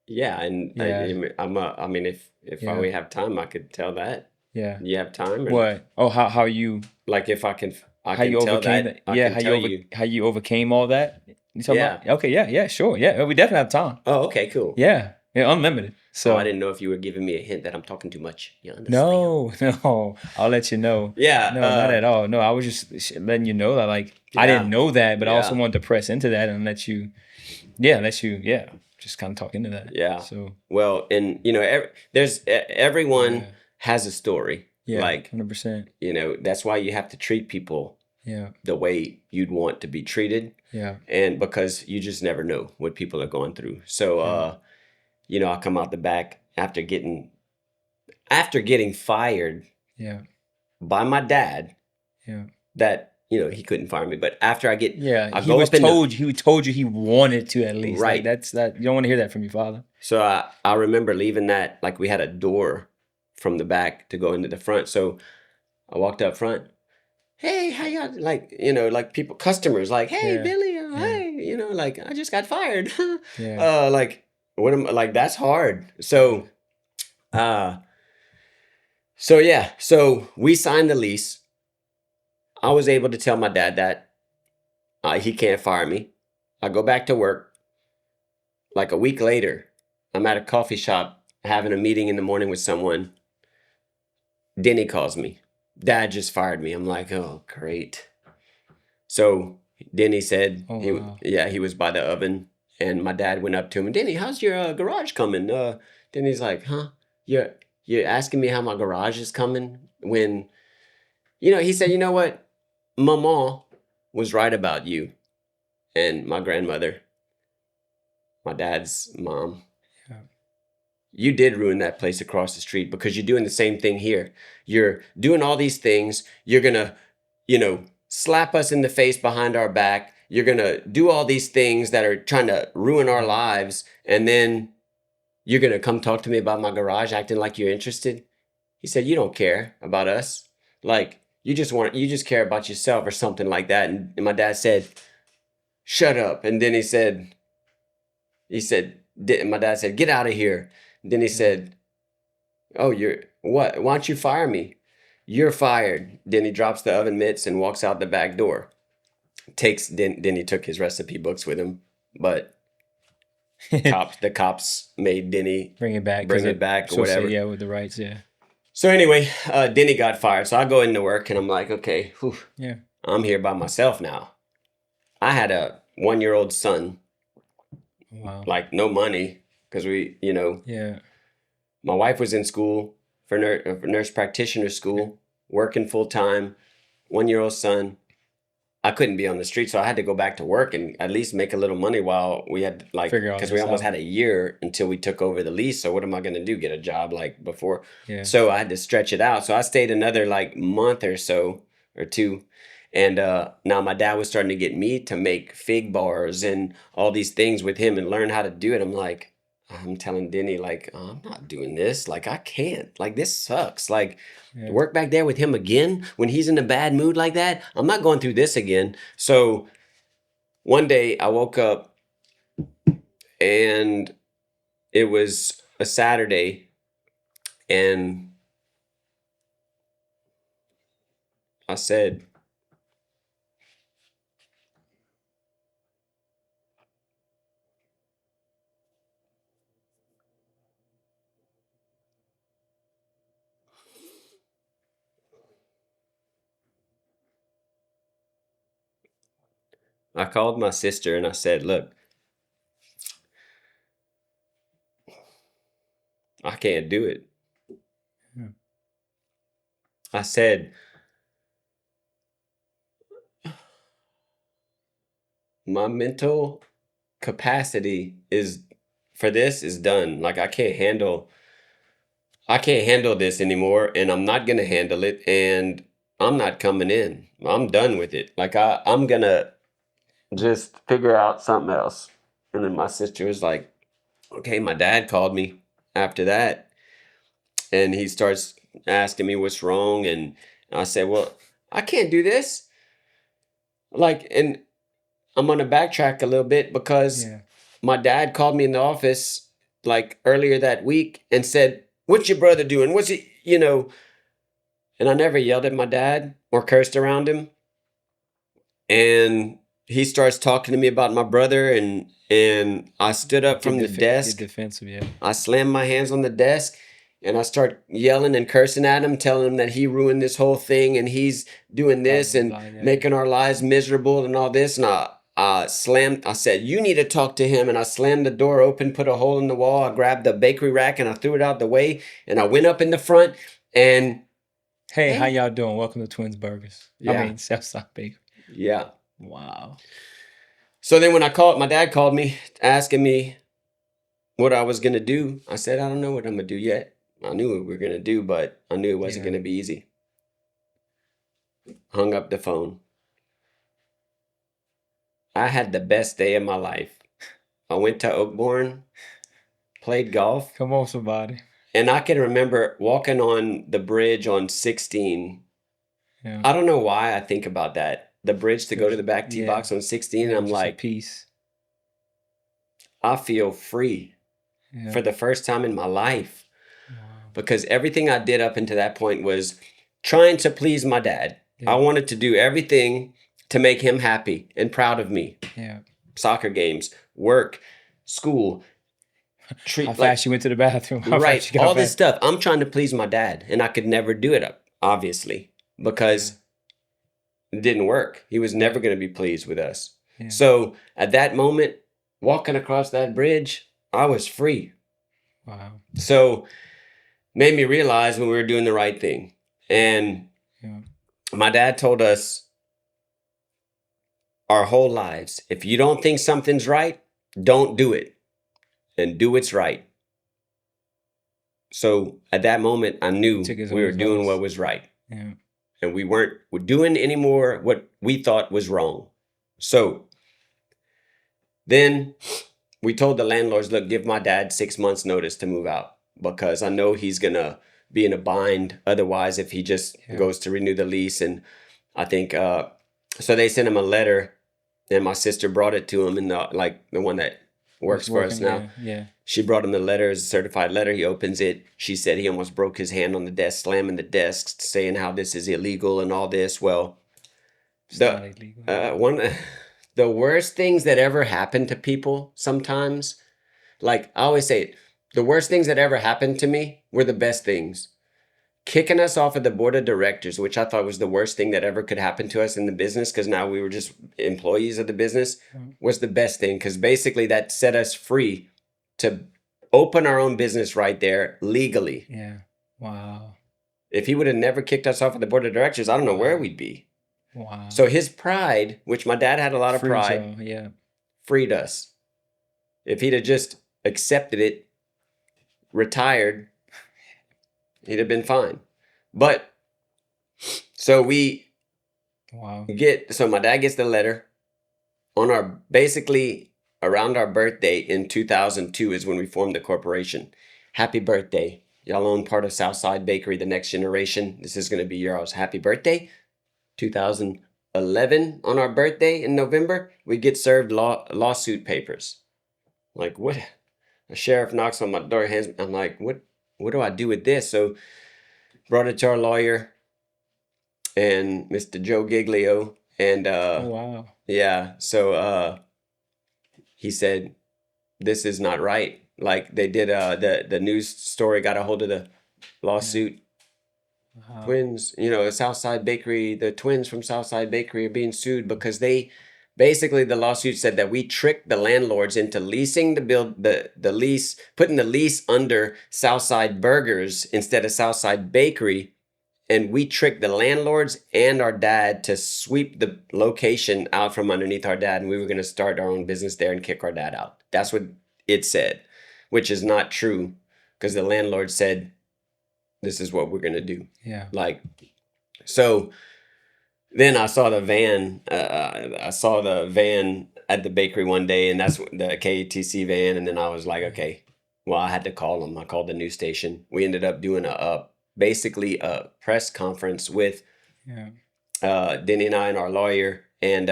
Yeah, and Yeah. I mean, if Yeah. we have time, I could tell that. Yeah. You have time, or What? Oh, how you like if I how can you tell overcame that, that? I Yeah, can tell you. how you overcame all that? You talking about? Yeah. Okay, yeah, yeah, sure. Yeah, we definitely have time. Oh, okay, cool. Yeah. Yeah, unlimited. Oh, I So didn't know if you were giving me a hint that I'm talking too much. You understand? no, no, I'll let you know. Yeah. No, not at all. No, I was just letting you know that like I didn't Yeah. know that, but I also Yeah. wanted to press into that and let you, yeah, just kind of talk into that. Yeah. So Well, and everyone yeah, has a story. yeah, Like, 100%. that's why you have to treat people Yeah, the way you'd want to be treated, yeah, and because you just never know what people are going through. So, yeah, I come out the back after getting fired yeah, by my dad. yeah. That he couldn't fire me, but after Yeah, I go up in the he told you he wanted to at least. Like right. that's that you don't want to hear that from your father. So I remember leaving that, like, we had a door from the back to go into the front. So I walked up front. Hey, how y'all, like, like, people, customers, like, hey, Yeah, Billy, yeah, hey, like, I just got fired. yeah, Like, what am like, that's hard. yeah, Uh, so yeah, so we signed the lease. I was able to tell my dad that he can't fire me. I go back to work. Like a week later, I'm at a coffee shop having a meeting in the morning with someone. Denny calls me. Dad just fired me. I'm like, oh, great. So Denny said Oh wow. he was by the oven, and my dad went up to him. Denny, how's your garage coming? Denny's like, huh? You're asking me how my garage is coming when he said, you know what, Mama was right about you and my grandmother, my dad's mom. Yeah, You did ruin that place across the street because you're doing the same thing here. You're doing all these things. You're going to, slap us in the face behind our back. You're going to do all these things that are trying to ruin our yeah, lives. And then you're going to come talk to me about my garage acting like you're interested. He said, you don't care about us. Like, you just care about yourself or something like that. And my dad said, shut up. And then my dad said, get out of here. And then he yeah. said, oh, you're what? Why don't you fire me? You're fired. Then he drops the oven mitts and walks out the back door. Then he took his recipe books with him, but the cops made Denny Bring it back because bring it it back or so say whatever. yeah with the rights. Yeah, So anyway, Denny got fired. So I go into work and I'm like, okay, whew, yeah. I'm here by myself now. I had a 1-year-old son, Wow. like no money because Yeah, my wife was in school for nurse practitioner school, working full time. 1-year-old son. I couldn't be on the street, so I had to go back to work and at least make a little money while we had, like, figure all because we this almost out. had a year until we took over the lease. So what am I going to do? Get a job like before? Yeah, So I had to stretch it out. So I stayed another like month or so or two. And now my dad was starting to get me to make fig bars and all these things with him and learn how to do it. I'm telling Denny, like, oh, I'm not doing this. Like, I can't. Like, this sucks. Like, yeah, work back there with him again when he's in a bad mood like that. I'm not going through this again. So one day I woke up and it was a Saturday, and I said, I called my sister and I said, look, I can't do it. yeah, I said, my mental capacity is done. Like, I can't handle this anymore, and I'm not gonna handle it, and I'm not coming in. I'm done with it. Like, I'm gonna just figure out something else. And then my sister was like, okay, my dad called me after that, and he starts asking me what's wrong, and I said, well, I can't do this. Like, and I'm gonna backtrack a little bit because yeah, my dad called me in the office like earlier that week and said, "What's your brother doing? What's he, you know?" And I never yelled at my dad or cursed around him. And he starts talking to me about my brother, and I stood up from the Get desk. defensive, yeah. I slammed my hands on the desk and I start yelling and cursing at him, telling him that he ruined this whole thing and he's doing this and Yeah. making our lives miserable and all this. And I said, "You need to talk to him." And I slammed the door open, put a hole in the wall. I grabbed the bakery rack and I threw it out the way. And I went up in the front and, Hey, how y'all doing? Welcome to Twins Burgers. Yeah. I mean, Southside Bakery. Yeah. Wow. So then when my dad called me asking me what I was going to do. I said, "I don't know what I'm going to do yet." I knew what we were going to do, but I knew it wasn't going to be easy. Hung up the phone. I had the best day of my life. I went to Oakbourne, played golf. Come on, somebody. And I can remember walking on the bridge on 16. Yeah. I don't know why I think about that. The bridge to go to the back tee box on 16. And I'm like, peace. I feel free for the first time in my life. Wow. Because everything I did up until that point was trying to please my dad. I wanted to do everything to make him happy and proud of me. Yeah. Soccer games, work, school. How fast you went to the bathroom. Right. All this stuff. I'm trying to please my dad. And I could never do it, obviously, because it didn't work. He was never going to be pleased with us. Yeah. So at that moment, walking across that bridge, I was free. Wow. So made me realize when we were doing the right thing. And my dad told us our whole lives, if you don't think something's right, don't do it, and do what's right. So at that moment, I knew we were doing what was right. Yeah. And we weren't doing anymore what we thought was wrong. So then we told the landlords, "Look, give my dad 6 months notice to move out, because I know he's going to be in a bind otherwise if he just goes to renew the lease." And I think, so they sent him a letter, and my sister brought it to him, and the one that works for us now. Yeah. She brought him the letter, as a certified letter. He opens it. She said he almost broke his hand on the desk, slamming the desk, saying how this is illegal and all this. Well, not illegal. The worst things that ever happened to people sometimes, like I always say, the worst things that ever happened to me were the best things. Kicking us off of the board of directors, which I thought was the worst thing that ever could happen to us in the business, because now we were just employees of the business, was the best thing, because basically that set us free to open our own business right there legally. Yeah. Wow. If he would have never kicked us off of the board of directors, I don't know where we'd be. Wow. So his pride, which my dad had a lot of pride, freed us. If he'd have just accepted it, retired, he'd have been fine. But so my dad gets the letter on basically around our birthday in 2002 is when we formed the corporation. Happy birthday. Y'all own part of Southside Bakery, the next generation. This is going to be yours. Happy birthday. 2011, on our birthday in November, we get served lawsuit papers. Like, what? A sheriff knocks on my door. I'm like, what do I do with this? So brought it to our lawyer and Mr. Joe Giglio. And oh, wow. Yeah. So he said, "This is not right." Like, they did the news story got a hold of the lawsuit. Wow. Twins, Southside Bakery, the twins from Southside Bakery are being sued because the lawsuit said that we tricked the landlords into leasing the lease, putting the lease under Southside Burgers instead of Southside Bakery. And we tricked the landlords and our dad to sweep the location out from underneath our dad. And we were going to start our own business there and kick our dad out. That's what it said, which is not true, because the landlord said, "This is what we're going to do." Yeah. So then I saw the van. I saw the van at the bakery one day, and that's the KATC van. And then I was like, okay, well, I had to call them. I called the news station. We ended up doing basically a press conference with Denny and I and our lawyer. And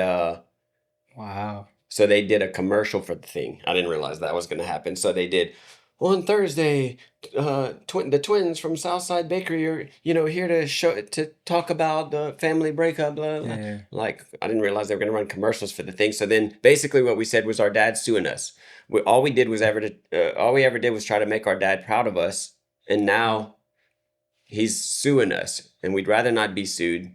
wow. So they did a commercial for the thing. I didn't realize that was going to happen. So they did on Thursday, the twins from Southside Bakery are, here to talk about the family breakup, blah, blah. Yeah. Like, I didn't realize they were going to run commercials for the thing. So then basically what we said was our dad suing us. All we ever did was try to make our dad proud of us. And now he's suing us, and we'd rather not be sued.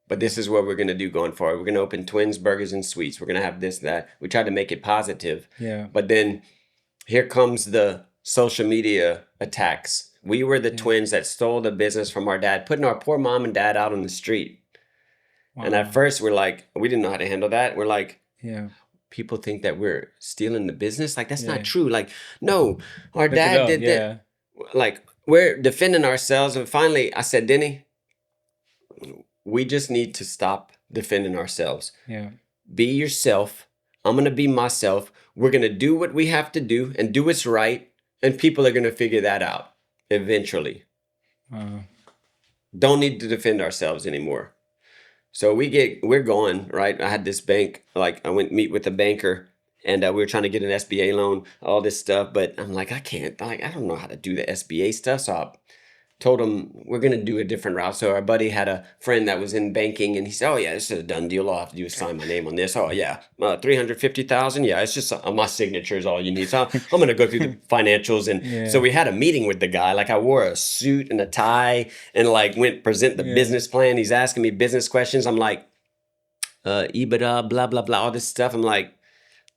But this is what we're going to do going forward. We're going to open Twins Burgers and Sweets. We're going to have this, that. We tried to make it positive. Yeah. But then here comes the social media attacks. We were the twins that stole the business from our dad, putting our poor mom and dad out on the street. Wow. And at first we didn't know how to handle that. We're like, yeah, people think that we're stealing the business. Like, that's Yeah. not true. Like, no, our Look it dad up, did yeah. that. Like, we're defending ourselves. And finally I said, Denny, we just need to stop defending ourselves. Yeah. Be yourself. I'm going to be myself. We're going to do what we have to do and do what's right. And people are going to figure that out eventually. Don't need to defend ourselves anymore. So we're going, right? I had this bank, like I went meet with the banker, and we were trying to get an SBA loan, all this stuff. But I'm like, I can't, like, I don't know how to do the SBA stuff. So I told him we're going to do a different route. So our buddy had a friend that was in banking, and he said, oh yeah, this is a done deal. All I have to do is sign my name on this. Oh yeah, 350,000. Yeah, it's just my signature is all you need. So I'm going to go through the financials. And so we had a meeting with the guy. Like, I wore a suit and a tie and like went present the business plan. He's asking me business questions. I'm like, EBITDA, blah, blah, blah, all this stuff. I'm like,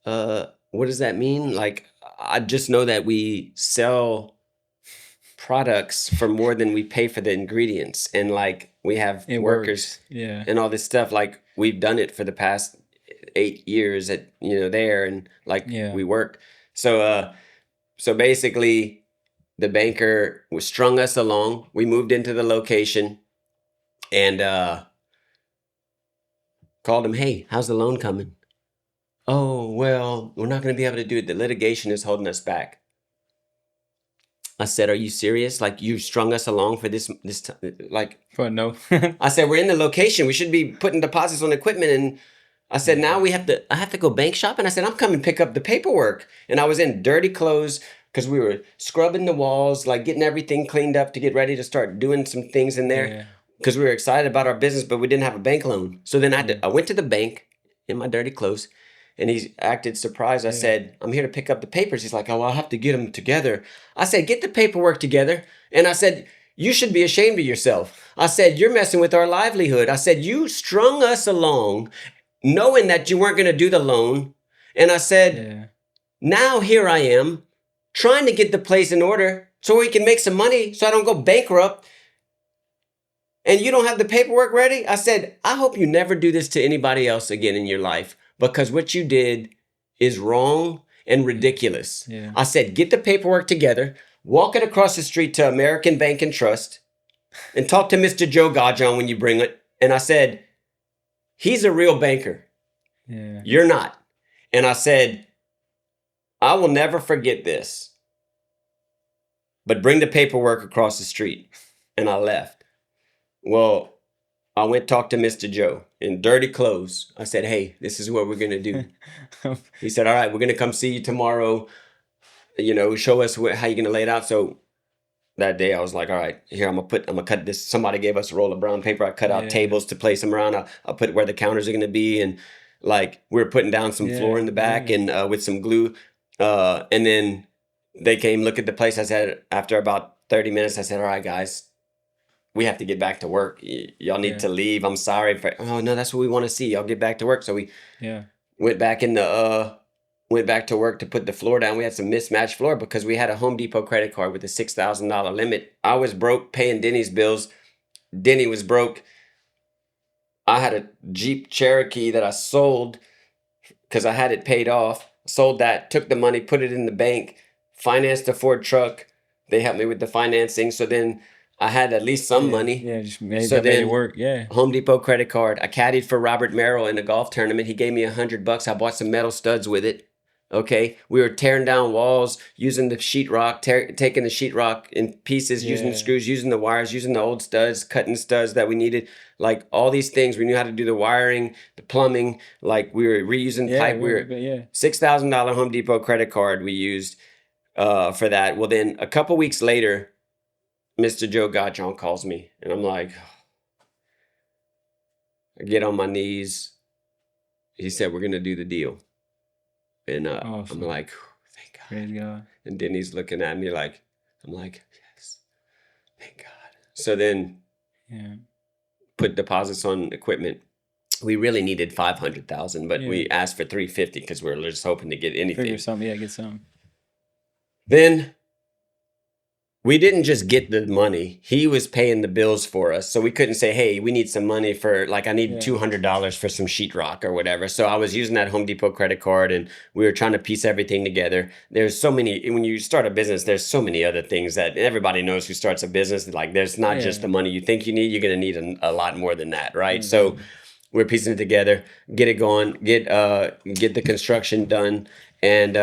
what does that mean? Like, I just know that we sell products for more than we pay for the ingredients, and like we have workers and all this stuff. Like, we've done it for the past 8 years at there, and like we work. So basically the banker was strung us along. We moved into the location and called him, hey, how's the loan coming? Oh, well, we're not going to be able to do it. The litigation is holding us back. I said, are you serious? Like, you strung us along for this like, for no. I said, we're in the location. We should be putting deposits on equipment. And I said, now I have to go bank shopping. I said, I'm coming to pick up the paperwork. And I was in dirty clothes because we were scrubbing the walls, like getting everything cleaned up to get ready to start doing some things in there because we were excited about our business, but we didn't have a bank loan. So then I went to the bank in my dirty clothes. And he acted surprised. I said, I'm here to pick up the papers. He's like, oh, I'll have to get them together. I said, get the paperwork together. And I said, you should be ashamed of yourself. I said, you're messing with our livelihood. I said, you strung us along knowing that you weren't going to do the loan. And I said, now here I am trying to get the place in order so we can make some money so I don't go bankrupt. And you don't have the paperwork ready? I said, I hope you never do this to anybody else again in your life. Because what you did is wrong and ridiculous. I said, get the paperwork together, walk it across the street to American Bank and Trust, and talk to Mr. Joe Gajon when you bring it. And I said, he's a real banker. You're not. And I said, I will never forget this. But bring the paperwork across the street. And I left. Well, I went to talk to Mr. Joe in dirty clothes. I said, hey, this is what we're going to do. He said, all right, we're going to come see you tomorrow. Show us how you're going to lay it out. So that day I was like, all right, here, I'm going to cut this. Somebody gave us a roll of brown paper. I cut out tables to place them around. I put where the counters are going to be. And like, we were putting down some floor in the back and with some glue. And then they came look at the place. I said, after about 30 minutes, I said, all right, guys, we have to get back to work. Y'all need to leave. I'm sorry. Oh, no, that's what we want to see. Y'all get back to work. So we went back to work to put the floor down. We had some mismatched floor because we had a Home Depot credit card with a $6,000 limit. I was broke paying Denny's bills. Denny was broke. I had a Jeep Cherokee that I sold because I had it paid off. Sold that, took the money, put it in the bank, financed a Ford truck. They helped me with the financing. So then I had at least some money. Just made it work. Home Depot credit card. I caddied for Robert Merrill in a golf tournament. He gave me $100. I bought some metal studs with it. Okay. We were tearing down walls, using the sheetrock, taking the sheetrock in pieces, using screws, using the wires, using the old studs, cutting studs that we needed. Like all these things. We knew how to do the wiring, the plumbing. Like we were reusing pipe. We were $6,000 Home Depot credit card we used. for that. Well, then a couple weeks later, Mr. Joe Gottjohn calls me, and I'm like, I get on my knees. He said, we're going to do the deal. And I'm Awesome. like, thank God. Praise God. And then he's looking at me like, I'm like, yes, thank God. So then Yeah. put deposits on equipment. We really needed 500,000, but Yeah. we asked for 350 because we were just hoping to get anything. Figure something. Yeah, get something. Then we didn't just get the money. He was paying the bills for us. So we couldn't say, hey, we need some money for, like, I need Yeah. $200 for some sheetrock or whatever. So I was using that Home Depot credit card, and we were trying to piece everything together. There's so many, when you start a business, there's so many other things that everybody knows who starts a business. Like, there's not just the money you think you need. You're going to need a lot more than that, right? So we're piecing it together, get it going, get the construction done, and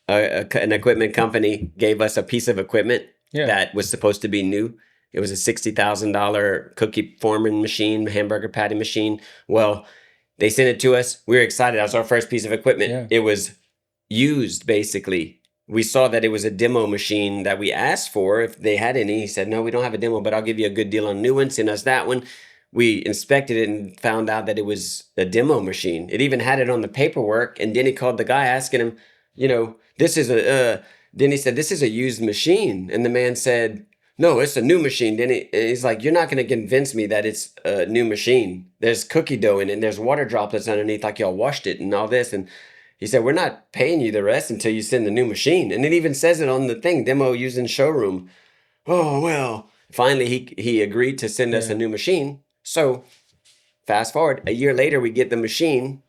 an equipment company gave us a piece of equipment that was supposed to be new. It was a $60,000 cookie forming machine, hamburger patty machine. Well, they sent it to us. We were excited. That was our first piece of equipment. Yeah. It was used, basically. We saw that it was a demo machine that we asked for if they had any. He said, no, we don't have a demo, but I'll give you a good deal on a new one. Send us that one. We inspected it and found out that it was a demo machine. It even had it on the paperwork. And then he called the guy asking him, this is then he said, this is a used machine. And the man said, no, it's a new machine. Then he's like, you're not going to convince me that it's a new machine. There's cookie dough in it, and there's water droplets underneath, like y'all washed it and all this. And he said, we're not paying you the rest until you send the new machine. And it even says it on the thing, demo used in showroom. Oh, well, finally he agreed to send us a new machine. So fast forward, a year later, we get the machine.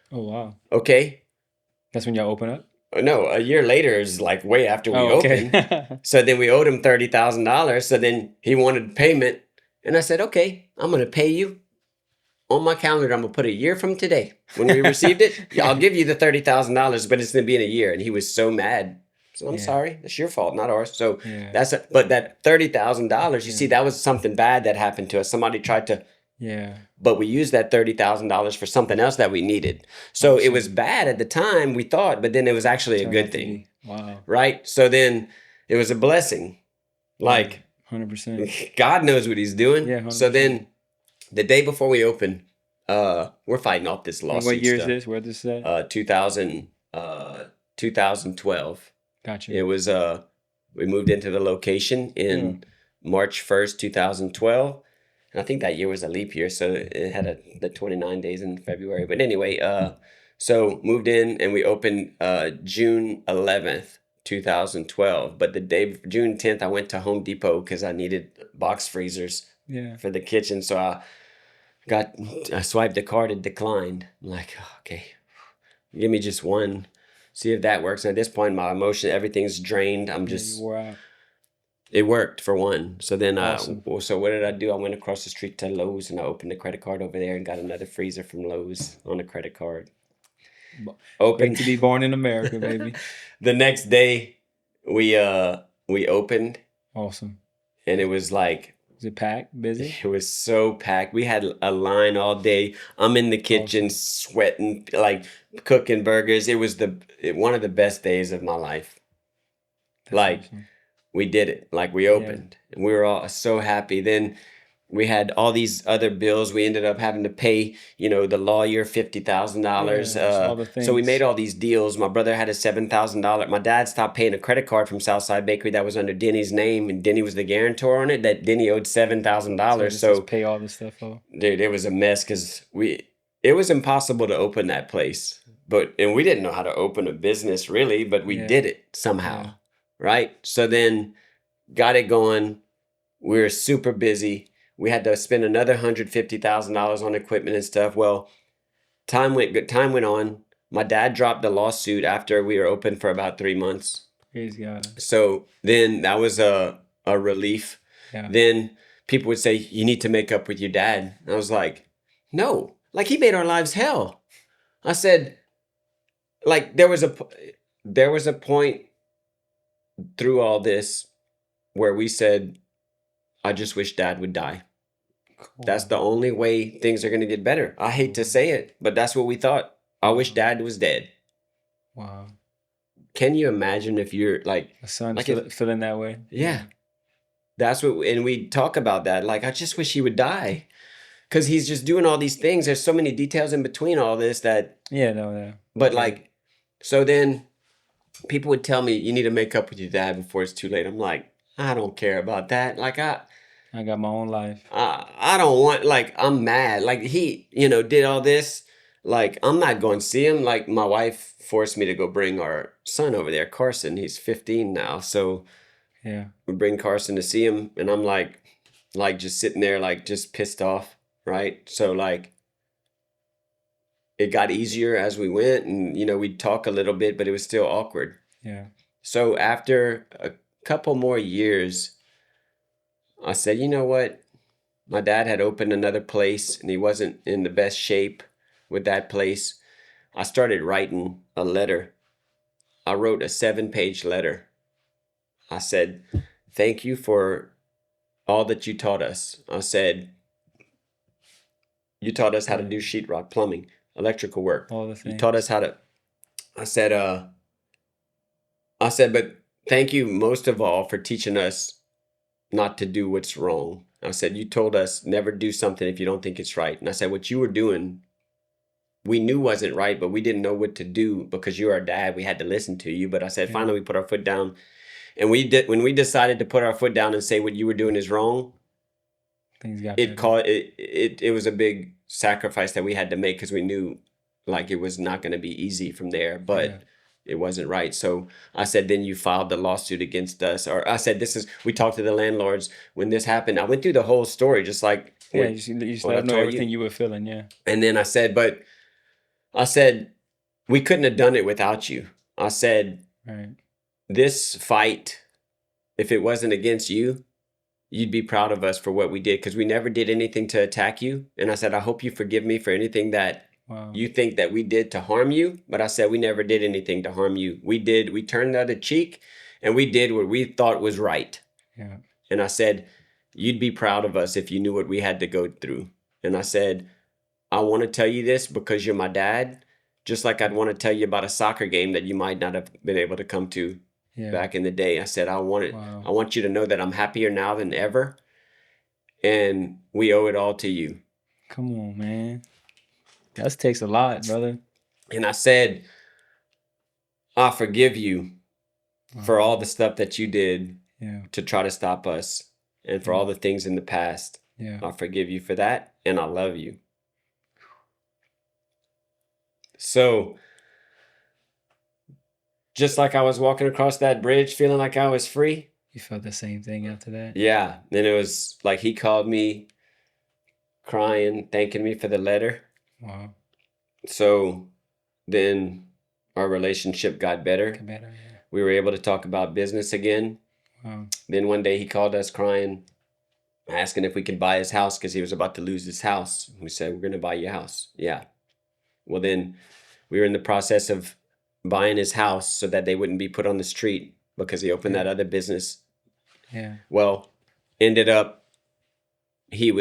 Oh, wow. Okay. That's when y'all open up? No, a year later is like way after we opened. So then we owed him $30,000. So then he wanted payment. And I said, okay, I'm going to pay you. On my calendar, I'm going to put a year from today. When we received it, I'll give you the $30,000, but it's going to be in a year. And he was so mad. So I'm sorry. That's your fault, not ours. So but that $30,000, you see, that was something bad that happened to us. Somebody tried to. Yeah. But we used that $30,000 for something else that we needed. So it was bad at the time, we thought, but then it was actually a good thing. Wow. Right? So then it was a blessing. Like 100%. God knows what he's doing. Yeah, 100%. So then the day before we open, we're fighting off this lawsuit. What year is this? Where this is at? 2012. Gotcha. It was we moved into the location in March 1st, 2012. And I think that year was a leap year, so it had the 29 days in February. But anyway, so moved in and we opened June 11th, 2012. But the day, June 10th, I went to Home Depot because I needed box freezers for the kitchen. So I swiped the card, it declined. I'm like, okay, give me just one, see if that works. And at this point, my emotion, everything's drained. I'm just, you wore out. It worked for one. So then, Awesome. So what did I do? I went across the street to Lowe's and I opened a credit card over there and got another freezer from Lowe's on a credit card. Open to be born in America, baby. The next day, we opened. Awesome. And it was like, was it packed? Busy? It was so packed. We had a line all day. I'm in the kitchen sweating, like cooking burgers. It was one of the best days of my life. That's awesome. We did it. Like we opened. And we were all so happy. Then we had all these other bills. We ended up having to pay, the lawyer $50,000. So we made all these deals. My brother had a $7,000. My dad stopped paying a credit card from Southside Bakery that was under Denny's name, and Denny was the guarantor on it. That Denny owed $7,000. So pay all this stuff off. Dude, it was a mess because it was impossible to open that place. And we didn't know how to open a business really, but we did it somehow, right? So then got it going. We were super busy. We had to spend another $150,000 on equipment and stuff. Well, time went on. My dad dropped the lawsuit after we were open for about 3 months. Praise God. So then that was a relief. Yeah. Then people would say, you need to make up with your dad. And I was like, no, like he made our lives hell. I said, like there was a point through all this where we said, I just wish dad would die. Cool. That's the only way things are going to get better. I hate to say it, but that's what we thought. I wish dad was dead. Wow. Can you imagine if you're A son like if, feeling that way. yeah, that's what, and we talk about that. Like, I just wish he would die because he's just doing all these things. There's so many details in between all this that, Yeah, no, yeah. but Okay. like, so then people would tell me, you need to make up with your dad before it's too late. I'm like, I don't care about that. Like, I got my own life. I don't want, like, I'm mad. Like, he, did all this. Like, I'm not going to see him. Like, my wife forced me to go bring our son over there, Carson. He's 15 now. So Yeah. we bring Carson to see him. And I'm like just sitting there, like, just pissed off. Right. So, like, it got easier as we went. And, we'd talk a little bit, but it was still awkward. Yeah. So after a couple more years, I said, you know what? My dad had opened another place and he wasn't in the best shape with that place. I started writing a letter. I wrote a 7-page letter. I said, thank you for all that you taught us. I said, you taught us how to do sheetrock, plumbing, electrical work. All the You things. taught us how to, I said, but thank you most of all for teaching us not to do what's wrong. I said, you told us never do something if you don't think it's right. And I said, what you were doing, we knew wasn't right, but we didn't know what to do because you're our dad. We had to listen to you. But I said, Yeah. finally, we put our foot down. And when we decided to put our foot down and say what you were doing is wrong, Things got it better. it was a big sacrifice that we had to make because we knew like it was not going to be easy from there, but Yeah. it wasn't right. So I said, then you filed the lawsuit against us. Or I said, we talked to the landlords when this happened. I went through the whole story, just like Yeah, you just what let I them know told everything you. you were feeling. Yeah. And then I said, we couldn't have done it without you. I said, Right. this fight, if it wasn't against you, you'd be proud of us for what we did because we never did anything to attack you. And I said, I hope you forgive me for anything that Wow. you think that we did to harm you. But I said, we never did anything to harm you. We turned the other cheek and we did what we thought was right. Yeah. And I said, you'd be proud of us if you knew what we had to go through. And I said, I want to tell you this because you're my dad, just like I'd want to tell you about a soccer game that you might not have been able to come to Yeah. back in the day. I said, Wow. I want you to know that I'm happier now than ever. And we owe it all to you. Come on, man. That takes a lot, brother. And I said, I forgive you for all the stuff that you did Yeah. to try to stop us and for all the things in the past. Yeah. I forgive you for that and I love you. So, just like I was walking across that bridge feeling like I was free. You felt the same thing after that? Yeah. Then it was like he called me crying, thanking me for the letter. Wow. So then our relationship got better. Better, yeah. We were able to talk about business again. Wow. Then one day he called us crying, asking if we could buy his house because he was about to lose his house. We said, we're going to buy your house. Yeah. Well, then we were in the process of buying his house so that they wouldn't be put on the street because he opened that other business. Yeah. Well, ended up he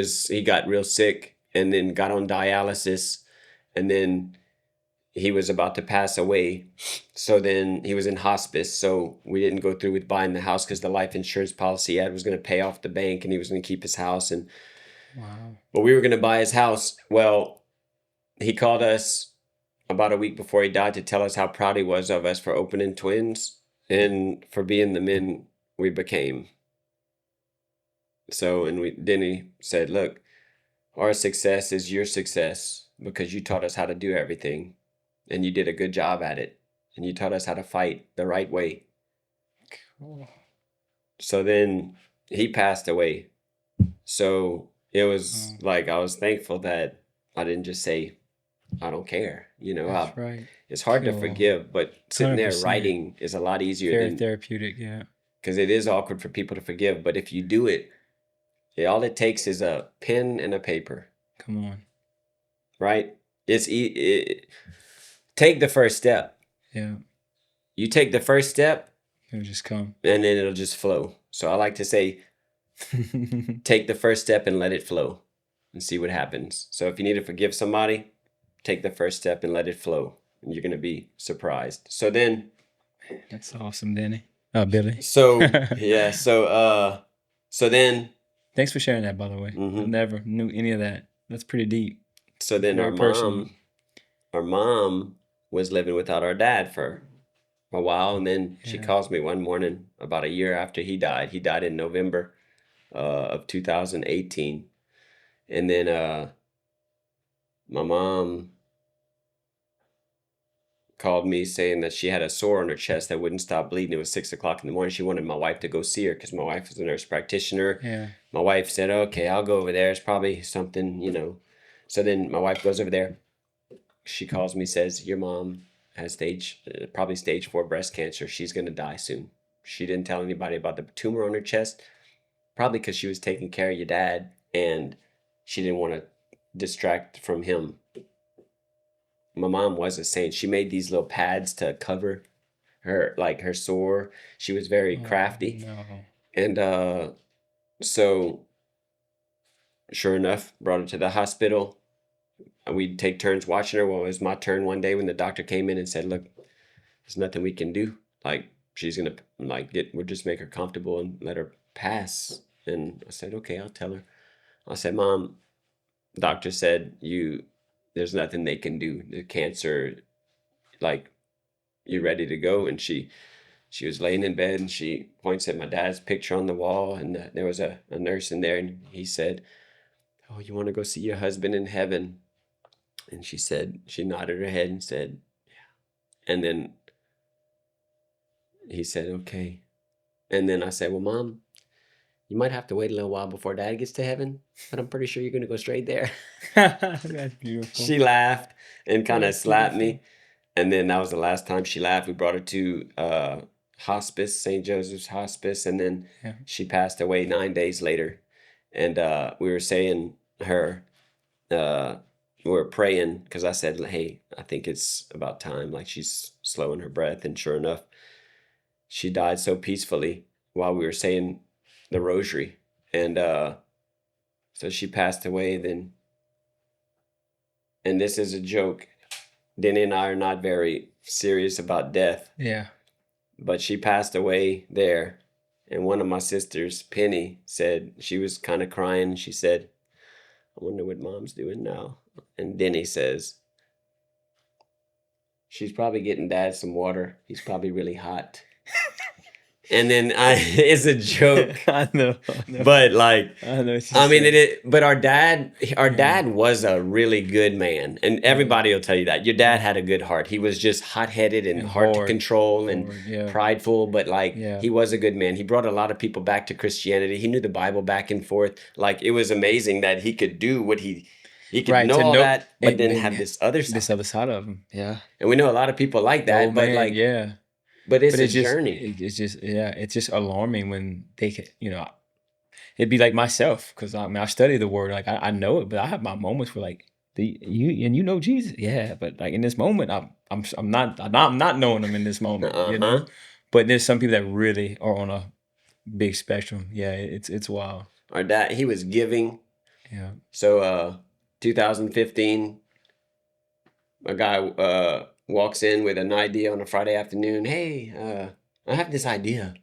got real sick and then got on dialysis and then he was about to pass away. So then he was in hospice. So we didn't go through with buying the house because the life insurance policy he had was going to pay off the bank and he was going to keep his house. And Wow. but we were going to buy his house. Well, he called us about a week before he died to tell us how proud he was of us for opening twins and for being the men we became. So, then he said, look, our success is your success because you taught us how to do everything and you did a good job at it and you taught us how to fight the right way. Cool. So then he passed away. So it was like I was thankful that I didn't just say, I don't care. That's right. It's hard to Cool. forgive, but sitting there 100%. writing is a lot easier Very therapeutic, yeah. because it is awkward for people to forgive. But if you do it, all it takes is a pen and a paper. Come on. Right? Take the first step. Yeah. You take the first step It'll just come. and then it'll just flow. So I like to say, take the first step and let it flow and see what happens. So if you need to forgive somebody, take the first step and let it flow, and you're gonna be surprised. So then, That's awesome, Danny. Billy. so yeah, so then, Thanks for sharing that, by the way. I mhm. never knew any of that. That's pretty deep. So then Very personal. our mom was living without our dad for a while, and then she Yeah. calls me one morning about a year after he died. He died in November of 2018, and then my mom called me saying that she had a sore on her chest that wouldn't stop bleeding. It was 6 o'clock in the morning. She wanted my wife to go see her because my wife was a nurse practitioner. Yeah. My wife said, "Okay, I'll go over there. It's probably something, you know." So then my wife goes over there. She calls me, says, "Your mom has probably stage 4 breast cancer. She's gonna die soon." She didn't tell anybody about the tumor on her chest, probably because she was taking care of your dad and she didn't want to distract from him. My mom was a saint. She made these little pads to cover her sore. She was very Oh, crafty. no. And so sure enough, brought her to the hospital. We'd take turns watching her. Well, it was my turn one day when the doctor came in and said, "Look, there's nothing we can do. Like, she's gonna we'll just make her comfortable and let her pass." And I said, "Okay, I'll tell her." I said, "Mom, doctor said there's nothing they can do. The cancer, like, you ready to go?" And she was laying in bed and she points at my dad's picture on the wall, and there was a nurse in there, and he said, "Oh, you want to go see your husband in heaven?" And she nodded her head and said, and then he said, "Okay." And then I said, "Well, Mom, you might have to wait a little while before Dad gets to heaven, but I'm pretty sure you're going to go straight there." That's beautiful. She laughed and kind of That's slapped beautiful. me. And then that was the last time she laughed. We brought her to hospice, St. Joseph's Hospice, and then Yeah. she passed away 9 days later. And we were saying her, we were praying because I said, "Hey, I think it's about time." Like, she's slowing her breath. And sure enough, she died so peacefully while we were saying the rosary. And so she passed away then. And this is a joke. Denny and I are not very serious about death. Yeah. But she passed away there. And one of my sisters, Penny, said she was kind of crying. She said, "I wonder what Mom's doing now." And Denny says, "She's probably getting Dad some water. He's probably really hot." And then it's a joke. I know. But like, I know what I mean, saying. but our dad was a really good man, and everybody will tell you that your dad had a good heart. He was just hot-headed and And hard to hard. control and Hard, yeah. prideful, but like, Yeah. he was a good man. He brought a lot of people back to Christianity. He knew the Bible back and forth. Like, it was amazing that he could do what he could Right, know to all know that, but and then then have this other this side. other side of him. Yeah. And we know a lot of people like The that, old but man, like, yeah. but it's But a it's just journey. it's just it's just alarming when they can, it'd be like myself, because I mean I study the word, like I know it, but I have my moments where like you know Jesus, yeah, but like in this moment I'm not knowing him in this moment. But there's some people that really are on a big spectrum. Yeah, it's wild. Our dad, he was giving. Yeah. So 2015, a guy walks in with an idea on a Friday afternoon. "Hey, I have this idea."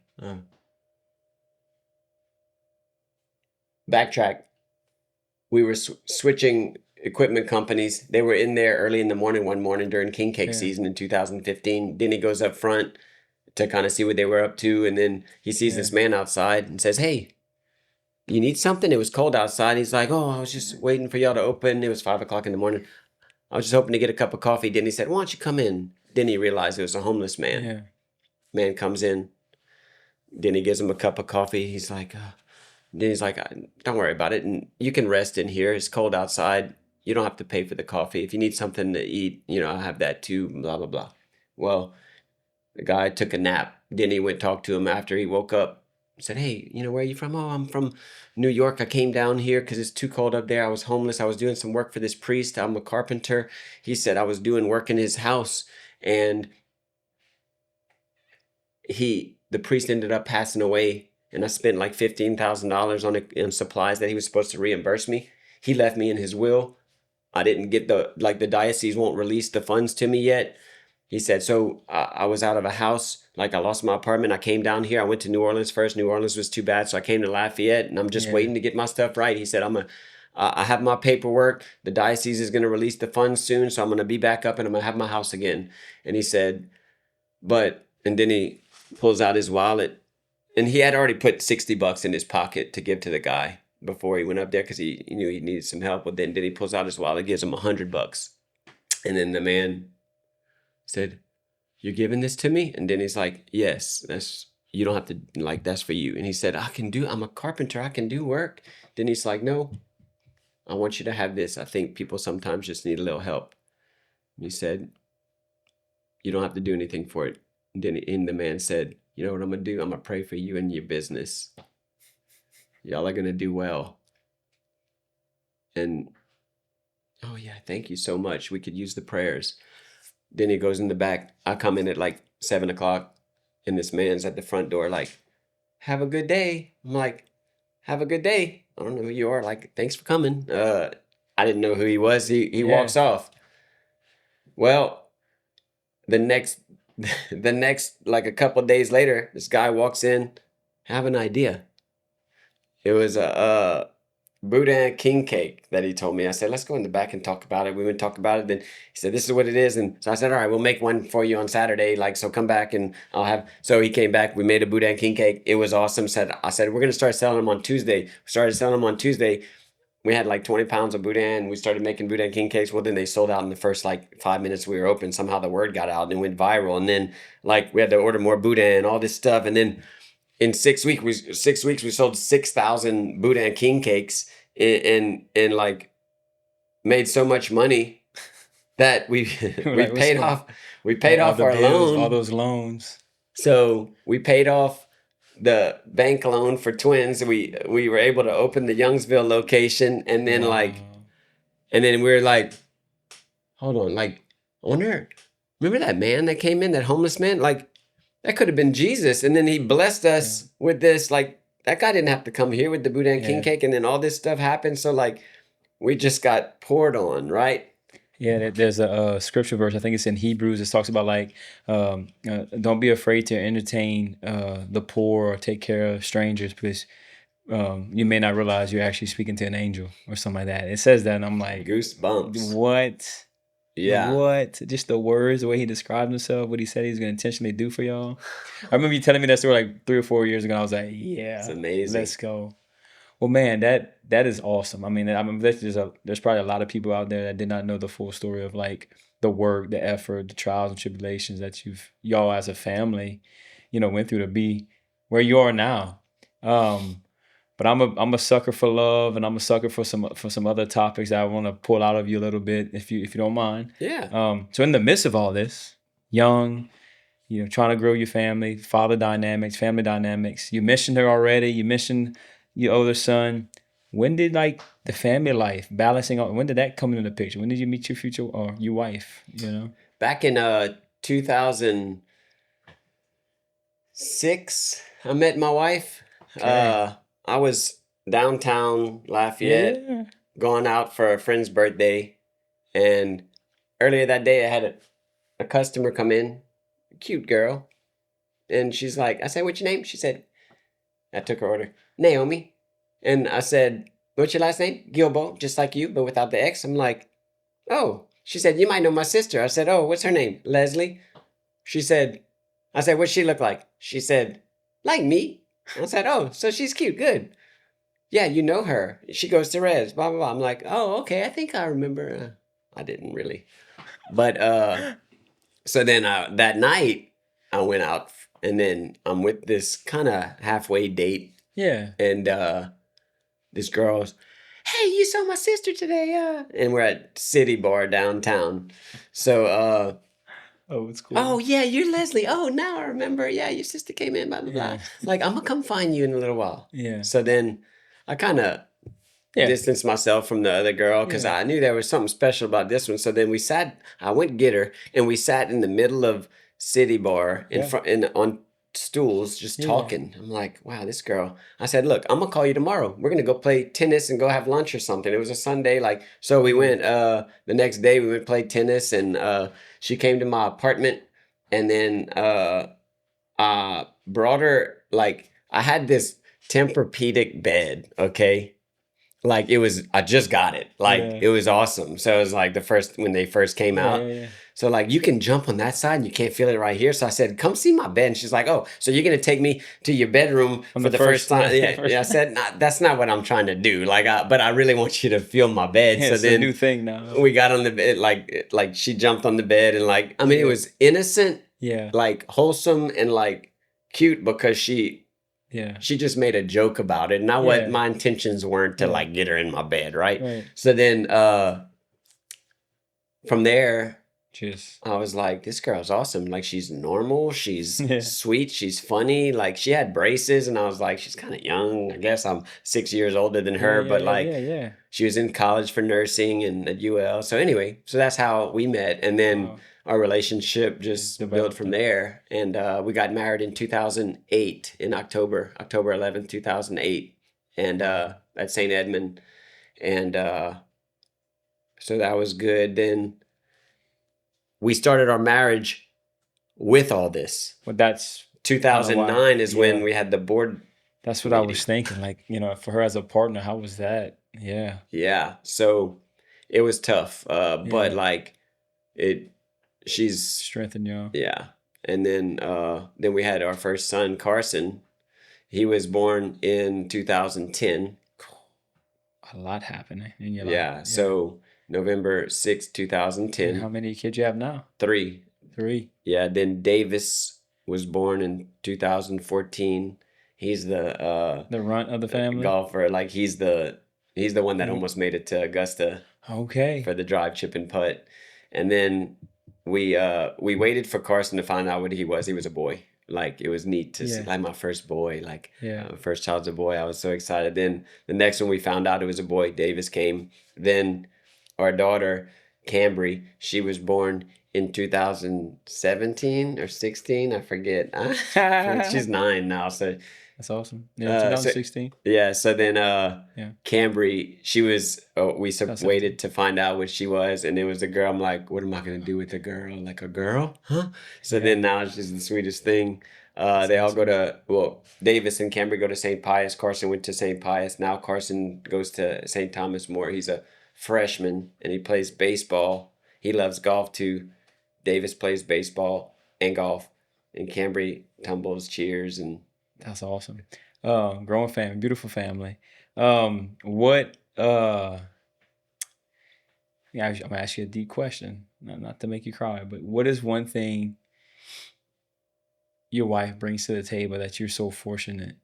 Backtrack. We were switching equipment companies. They were in there early in the morning one morning during king cake Yeah. season in 2015. Then he goes up front to kind of see what they were up to, and then he sees this man outside and says, "Hey, you need something?" It was cold outside. He's like, "Oh, I was just waiting for y'all to open." It was 5 o'clock in the morning. "I was just hoping to get a cup of coffee." Then he said, "Why don't you come in?" Then he realized it was a homeless man. Yeah. Man comes in. Then he gives him a cup of coffee. He's like, then he's like, "Don't worry about it. And you can rest in here. It's cold outside. You don't have to pay for the coffee. If you need something to eat, I have that too, blah, blah, blah." Well, the guy took a nap. Then he went talk to him after he woke up. Said, "Hey, where are you from?" "Oh, I'm from New York. I came down here because it's too cold up there. I was homeless. I was doing some work for this priest. I'm a carpenter." He said, "I was doing work in his house, and the priest ended up passing away, and I spent like $15,000 on supplies that he was supposed to reimburse me. He left me in his will I didn't get the diocese won't release the funds to me yet. He said, so I was out of a house, like I lost my apartment. I came down here. I went to New Orleans first. New Orleans was too bad, so I came to Lafayette, and I'm just Yeah. waiting to get my stuff right. He said, I have my paperwork. The diocese is going to release the funds soon, so I'm going to be back up, and I'm going to have my house again. And he said, and then he pulls out his wallet, and he had already put $60 in his pocket to give to the guy before he went up there because he knew he needed some help. Well, then he pulls out his wallet, gives him $100, and then the man said, "You're giving this to me?" And then he's like, "Yes, you don't have to, like, that's for you." And he said, I'm a carpenter, I can do work. Then he's like, "No, I want you to have this. I think people sometimes just need a little help." And he said, "You don't have to do anything for it." And then the man said, "You know what I'm gonna do? I'm gonna pray for you and your business. Y'all are gonna do well." And oh yeah, thank you so much. We could use the prayers. Then he goes in the back. I come in at like 7 o'clock, and this man's at the front door, like, "Have a good day." I'm like, "Have a good day. I don't know who you are. Like, thanks for coming." I didn't know who he was. He walks off. Well, the next the next like a couple of days later, this guy walks in. Have an idea. It was a boudin king cake that he told me. I said, "Let's go in the back and talk about it." We went and talked about it. Then he said, "This is what it is." And so I said, "All right, we'll make one for you on Saturday. Like, so come back and I'll have." So he came back. We made a boudin king cake. It was awesome. I said, "We're going to start selling them on Tuesday." We started selling them on Tuesday. We had like 20 pounds of boudin. We started making boudin king cakes. Well, then they sold out in the first like 5 minutes we were open. Somehow the word got out and it went viral. And then like we had to order more boudin, all this stuff. And then in 6 weeks we sold 6,000 boudin king cakes and like made so much money that we we Like, paid off all the our bills, loan. all those loans. So we paid off the bank loan for twins. We were able to open the Youngsville location, and then Wow. we were like, hold on, like, I wonder, remember that man that came in, that homeless man? Like, that could have been Jesus. And then he blessed us with this. Like, that guy didn't have to come here with the boudin king cake, and then all this stuff happened. So like, we just got poured on, right? Yeah, there's a scripture verse. I think it's in Hebrews. It talks about like, don't be afraid to entertain the poor or take care of strangers because you may not realize you're actually speaking to an angel or something like that. It says that, and I'm like, Goosebumps. what? Yeah. What? Just the words, the way he described himself, what he said he's going to intentionally do for y'all. I remember you telling me that story like 3 or 4 years ago. And I was like, yeah, It's amazing. let's go. Well, man, that is awesome. I mean, there's probably a lot of people out there that did not know the full story of like the work, the effort, the trials and tribulations that y'all as a family, went through to be where you are now. But I'm a sucker for love, and I'm a sucker for some other topics that I want to pull out of you a little bit, if you don't mind. Yeah. So in the midst of all this, young, trying to grow your family, father dynamics, family dynamics. You mentioned her already. You mentioned your older son. When did like the family life balancing out? When did that come into the picture? When did you meet your future or your wife? Back in 2006, I met my wife. Okay. I was downtown Lafayette, Yeah. going out for a friend's birthday, and earlier that day I had a customer come in, a cute girl, and she's like, I said, "What's your name?" She said, I took her order, "Naomi." And I said, "What's your last name?" "Guilbeaux, just like you, but without the X." I'm like, "Oh." She said, "You might know my sister." I said, "Oh, what's her name?" "Leslie." I said, "What's she look like?" She said, "Like me." I said, "Oh, so she's cute. Good. Yeah, you know her. She goes to Res, blah, blah, blah." I'm like, "Oh, okay. I think I remember." I didn't really. But so then that night I went out, and then I'm with this kind of halfway date. Yeah. And this girl's, "Hey, you saw my sister today." And we're at City Bar downtown. So Oh, it's cool. "Oh yeah, you're Leslie. Oh, now I remember. Yeah, your sister came in, blah blah blah." Yeah. Like, "I'm gonna come find you in a little while." Yeah. So then I kind of Yeah. distanced myself from the other girl because Yeah. I knew there was something special about this one. So then we sat. I went get her, and we sat in the middle of City Bar in Yeah. front on stools just Yeah. talking. I'm like, wow, this girl. I said, look, I'm gonna call you tomorrow. We're gonna go play tennis and go have lunch or something. It was a Sunday, like, so we Yeah. went the next day we went play tennis, and she came to my apartment, and then brought her, like, I had this Tempur-Pedic bed, okay? Like, it was, I just got it. Like, Yeah. it was awesome. So it was like the first, when they first came Yeah. out. Yeah. So like, you can jump on that side and you can't feel it right here. So I said, come see my bed. And she's like, oh, so you're going to take me to your bedroom On for the the first first, time? yeah, Yeah. Yeah. I said, nah, that's not what I'm trying to do. Like, but I really want you to feel my bed. Yeah, So it's a new then thing now. we got on the bed, like she jumped on the bed, and like, I mean, it Yeah. was innocent, Yeah. like wholesome and like cute, because she Yeah. just made a joke about it. And Yeah. my intentions weren't to Yeah. like get her in my bed, right? Right. So then from there, Just. I was like, this girl's awesome. Like, she's normal, she's Yeah. sweet, she's funny. Like, she had braces, and I was like, she's kind of young. I guess I'm 6 years older than her, Yeah. but Yeah. like, Yeah. Yeah. she was in college for nursing and at UL. So anyway, so that's how we met, and then Wow. our relationship just built Developed from it. there. And we got married in 2008, in October 11th, 2008, and at St. Edmund. And so that was good. Then we started our marriage with all this. Well, that's 2009 is when yeah. we had the board. That's what I meeting. was thinking. Like, for her as a partner, how was that? Yeah. Yeah. So it was tough. But Yeah. like she's Strengthen y'all. yeah. And then we had our first son, Carson. He was born in 2010. A lot happening in your Yeah. life. So November 6th, And how 2010. many kids you have now? 3. 3. Yeah. Then Davis was born in 2014. He's the The runt of the family. golfer. Like, he's the one that Yeah. almost made it to Augusta Okay. for the drive, chip, and putt. And then we waited for Carson to find out what he was. He was a boy. Like, it was neat to see, Yeah. like, my first boy. Like, Yeah. first child's a boy. I was so excited. Then the next one we found out it was a boy. Davis came. Then our daughter, Cambry, she was born in 2017 or 16. I forget. She's 9 now. So That's awesome. Yeah. 2016. yeah. So then Yeah. Cambry, she was, we That's waited to find out what she was, and it was a girl. I'm like, what am I going to do with a girl? Like, a girl? Huh? So Yeah. then now she's the sweetest thing. They all go to, well, Davis and Cambry go to St. Pius. Carson went to St. Pius. Now Carson goes to St. Thomas More. He's a freshman, and he plays baseball. He loves golf too. Davis plays baseball and golf, and Cambry tumbles, cheers, and That's awesome. Growing family, beautiful family. What? Yeah, I'm gonna ask you a deep question, not to make you cry, but what is one thing your wife brings to the table that you're so fortunate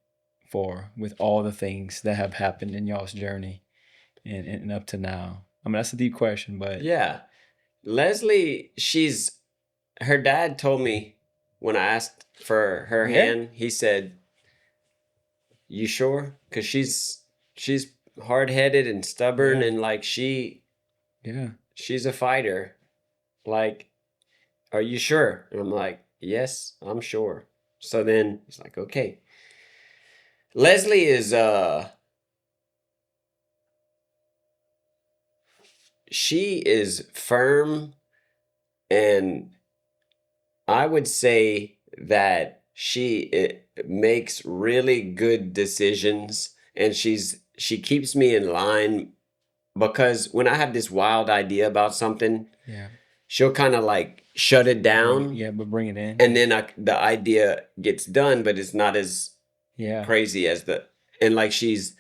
for, with all the things that have happened in y'all's journey and up to now? I mean, that's a deep question, but yeah. Leslie, her dad told me when I asked for her Yeah. hand, he said, you sure? Because she's hard-headed and stubborn, Yeah. and like, yeah, she's a fighter. Like, are you sure? And I'm like, yes, I'm sure. So then he's like, okay. Leslie is she is firm, and I would say that she makes really good decisions, and she keeps me in line, because when I have this wild idea about something, yeah, she'll kind of like shut it down, but bring it in. and then the idea gets done, but it's not as Yeah, crazy as and like, she's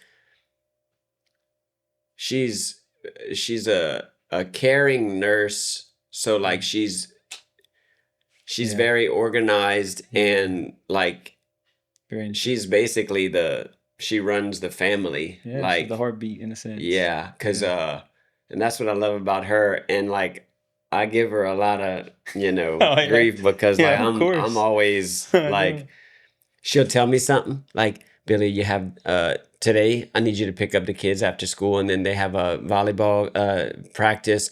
a caring nurse, so like, she's Yeah. very organized, and like, very she's basically she runs the family. yeah, Like, the heartbeat in a sense. yeah, because and that's what I love about her. And like, I give her a lot of Oh, yeah. grief, because Yeah, like, of course. I'm always I know. like, she'll tell me something like, Billy, you have today, I need you to pick up the kids after school, and then they have a volleyball practice.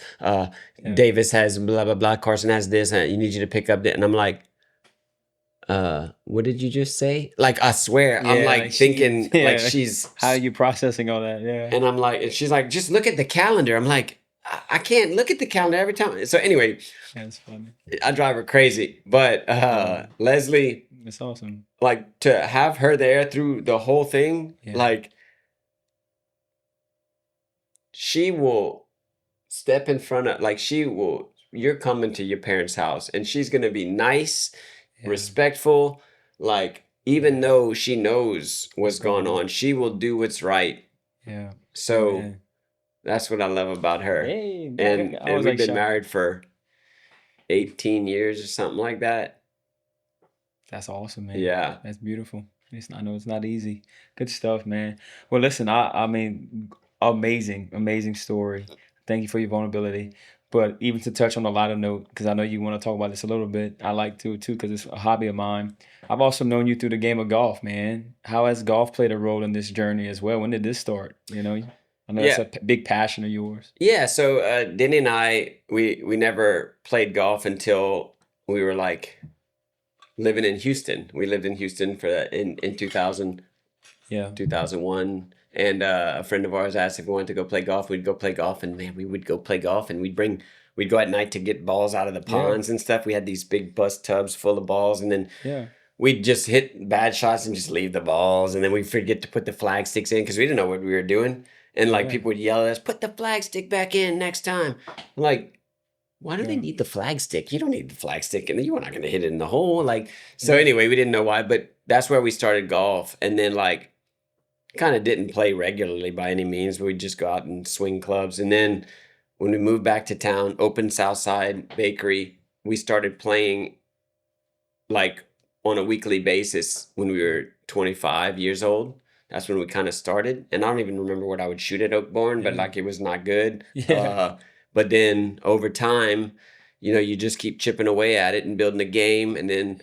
Davis has blah blah blah. Carson has this, and you need you to pick up that. And I'm like, what did you just say? Like, I swear, I'm Yeah, like like she, thinking like yeah. she's, How are you processing all that? Yeah. and I'm like, and she's like, just look at the calendar. I'm like, I can't look at the calendar every time. So anyway, That's funny. I drive her crazy. But Yeah. Leslie, It's awesome. like to have her there through the whole thing, Yeah. like she will step in front of, like she will, you're coming to your parents' house and she's gonna be nice, Yeah. respectful, like even Yeah. though she knows what's What's going going on? on, she will do what's right. Yeah. So Man. that's what I love about her. Hey, I And was we've like been shocked. married for 18 years or something like that. That's awesome, man. Yeah. That's beautiful. I know it's not easy. Good stuff, man. Well, listen, I mean, amazing story. Thank you for your vulnerability. But even to touch on a lighter note, because I know you want to talk about this a little bit, I like to too, because it's a hobby of mine. I've also known you through the game of golf, man. How has golf played a role in this journey as well? When did this start? You know, I know that's Yeah. a big passion of yours. Yeah. So Denny and I, we never played golf until we were like living in Houston. We lived in Houston for in 2000, Yeah. 2001. And a friend of ours asked if we wanted to go play golf. We'd go play golf, and man, we would go play golf, and we'd go at night to get balls out of the Yeah. ponds and stuff. We had these big bus tubs full of balls, and then Yeah. we'd just hit bad shots and just leave the balls, and then we'd forget to put the flag sticks in because we didn't know what we were doing. And like Yeah. people would yell at us, "Put the flag stick back in next time." I'm like, why do they Yeah. need the flag stick? You don't need the flag stick, and you're not going to hit it in the hole. Like, so Yeah. anyway, we didn't know why, but that's where we started golf, and then like kind of didn't play regularly by any means. We'd just go out and swing clubs, and then when we moved back to town, opened Southside Bakery, we started playing like on a weekly basis when we were 25 years old. That's when we kind of started. And I don't even remember what I would shoot at Oakbourne, but Yeah. like it was not good. Yeah. But then over time, you know, you just keep chipping away at it and building a game. And then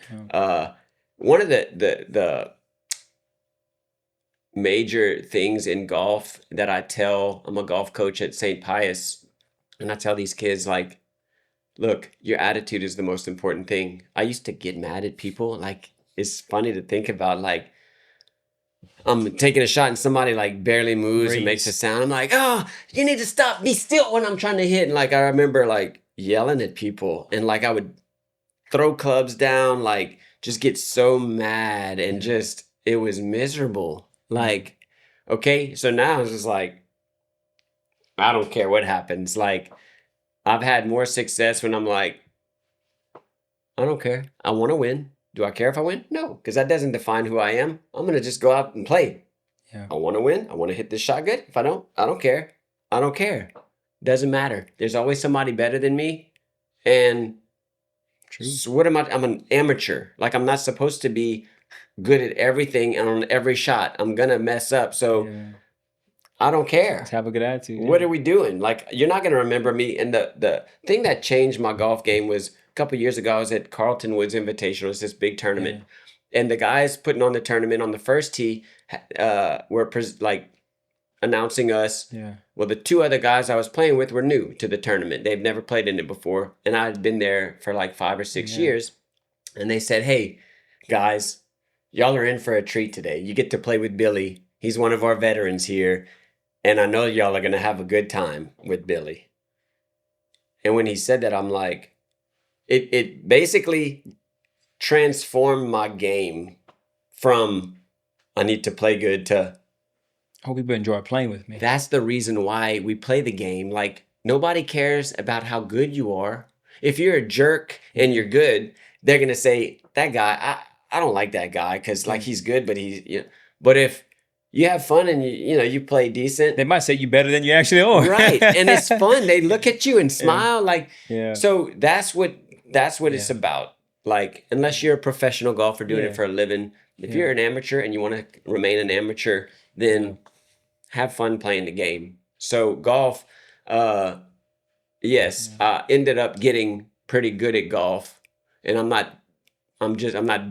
one of the major things in golf that I tell, I'm a golf coach at St. Pius, and I tell these kids like, look, your attitude is the most important thing. I used to get mad at people. Like, it's funny to think about, like, I'm taking a shot and somebody like barely moves and makes a Raise. sound. I'm like, oh, you need to stop. Be still when I'm trying to hit. And like, I remember like yelling at people, and like I would throw clubs down, like just get so mad, and just, it was miserable. Like, okay, so now it's just like, I don't care what happens. Like, I've had more success when I'm like, I don't care. I want to win. Do I care if I win? No, because that doesn't define who I am. I'm going to just go out and play. Yeah. I want to win. I want to hit this shot good. If I don't care. I don't care. Doesn't matter. There's always somebody better than me. And True. so what am I? I'm an amateur. Like, I'm not supposed to be good at everything and on every shot. I'm going to mess up. So Yeah. I don't care. Just have a good attitude. What Yeah. are we doing? Like, you're not going to remember me. And the thing that changed my golf game was a couple years ago, I was at Carlton Woods Invitational. It's this big tournament. And the guys putting on the tournament on the first tee were like announcing us. Yeah. Well, the two other guys I was playing with were new to the tournament. They've never played in it before. And I had been there for like 5 or 6 years. And they said, hey, guys, y'all are in for a treat today. You get to play with Billy. He's one of our veterans here. And I know y'all are going to have a good time with Billy. And when he said that, I'm like, it basically transformed my game from I need to play good to I hope people enjoy playing with me. that's the reason why we play the game. Like, nobody cares about how good you are. If you're a jerk and you're good, they're going to say, that guy, I don't like that guy because like he's good, but he's, you know. But if you have fun and you play decent. They might say you better than you actually are. Right. And it's fun. They look at you and smile. Like, so that's what it's about. Like, unless you're a professional golfer doing it for a living, if you're an amateur and you want to remain an amateur, then have fun playing the game. So golf, yes, I ended up getting pretty good at golf, and I'm not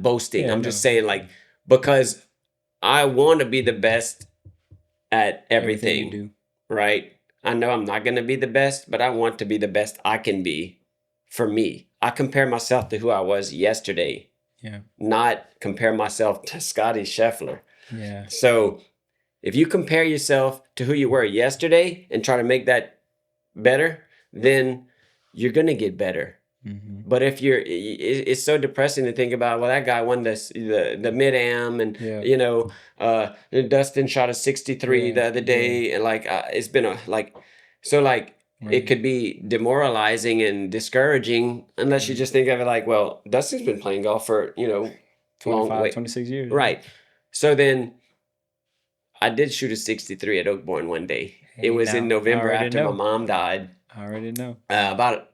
boasting. I'm just saying, like, because I want to be the best at everything you do. right? I know I'm not going to be the best, but I want to be the best I can be for me. I compare myself to who I was yesterday. Yeah. not compare myself to Scotty Scheffler. Yeah. So if you compare yourself to who you were yesterday and try to make that better, then you're going to get better. Mm-hmm. But if it's so depressing to think about, well, that guy won the mid-am, and Dustin shot a 63 the other day, and like it's been it could be demoralizing and discouraging unless you just think of it like, well, Dustin's been playing golf for 26 years. Right. So then I did shoot a 63 at Oakbourne one day. It was in November after my mom died. I already know. About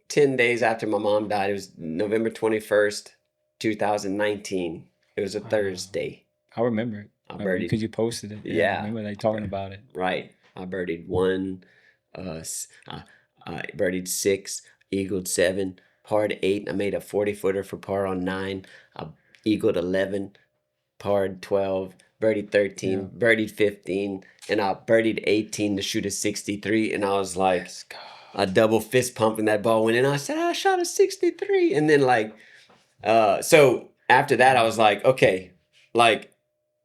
10 days after my mom died. It was November 21st, 2019. It was a Thursday. I remember it. I birdied. Because you posted it. Yeah. I remember talking about it. Right. I birdied 1. I birdied 6, eagled 7, parred 8. I made a 40-footer for par on 9. I eagled 11, parred 12, birdied 13, birdied 15, and I birdied 18 to shoot a 63. And I was like, yes, a double fist pump, and that ball went in. I said, I shot a 63. And then so after that, I was like, okay, like,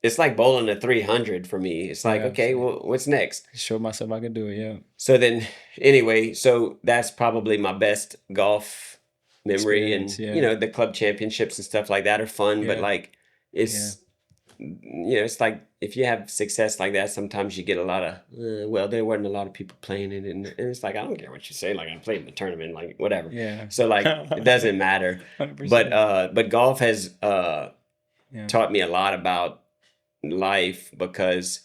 it's like bowling a 300 for me. It's like, okay, well, what's next? Show myself I can do it, yeah. So then, anyway, so that's probably my best golf memory. And, the club championships and stuff like that are fun. But, like, it's, it's like if you have success like that, sometimes you get a lot of, well, there weren't a lot of people playing it. And it's like, I don't care what you say. Like, I played in the tournament, like, whatever. Yeah. So, like, it doesn't matter. 100%. But golf has taught me a lot about life, because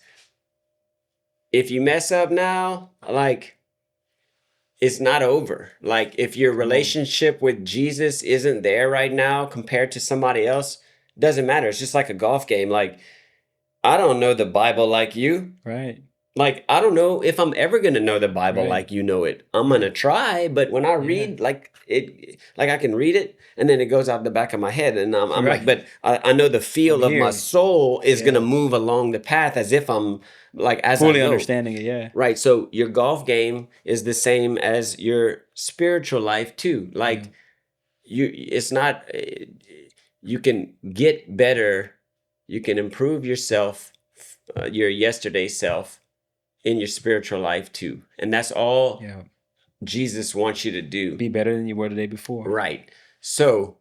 if you mess up now, like, it's not over. Like, if your relationship with Jesus isn't there right now compared to somebody else, it doesn't matter. It's just like a golf game. Like, I don't know the Bible like you. Right. Like, I don't know if I'm ever going to know the Bible like you know it. I'm going to try, but when I read, like I can read it, and then it goes out the back of my head, and I'm like, but I know the feel of my soul is going to move along the path as if I'm like, as fully I go. Understanding it, yeah. Right. So your golf game is the same as your spiritual life too. Like, it's not, you can get better, you can improve yourself, your yesterday self, in your spiritual life too. And that's all Jesus wants you to do. Be better than you were the day before. Right. So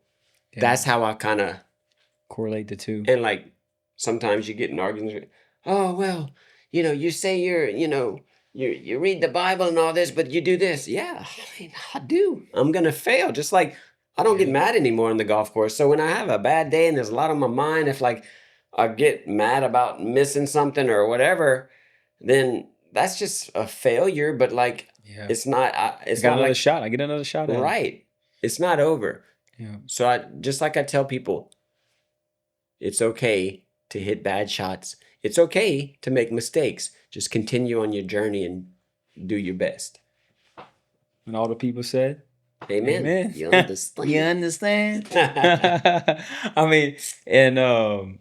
that's how I kind of correlate the two. And like, sometimes you get in arguments, oh, well, you say you read the Bible and all this, but you do this. Yeah, I mean, I do. I'm going to fail. Just like, I don't get mad anymore on the golf course. So when I have a bad day and there's a lot on my mind, if like I get mad about missing something or whatever, then that's just a failure. But like, it's not. It's not another like shot. I get another shot. Right. It's not over. Yeah. So I tell people, it's okay to hit bad shots. It's okay to make mistakes. Just continue on your journey and do your best. And all the people said, Amen. Amen. You understand? You understand? I mean, and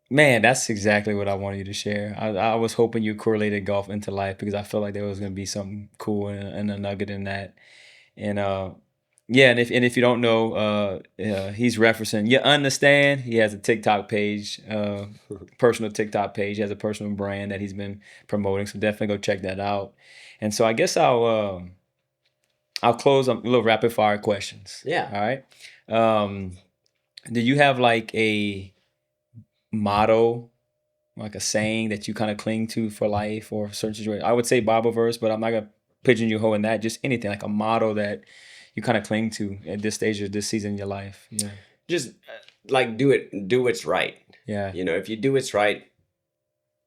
man, that's exactly what I wanted you to share. I was hoping you correlated golf into life, because I felt like there was going to be something cool and a nugget in that. And and if you don't know, he's referencing, you understand, he has a TikTok page, personal TikTok page. He has a personal brand that he's been promoting, so definitely go check that out. And so I guess I'll close on a little rapid fire questions. Yeah. All right. Do you have like a motto, like a saying that you kind of cling to for life or a certain situation? I would say Bible verse, but I'm not gonna pigeonhole in that. Just anything, like a motto that you kind of cling to at this stage of this season in your life. Yeah. Just like do what's right. Yeah. If you do what's right,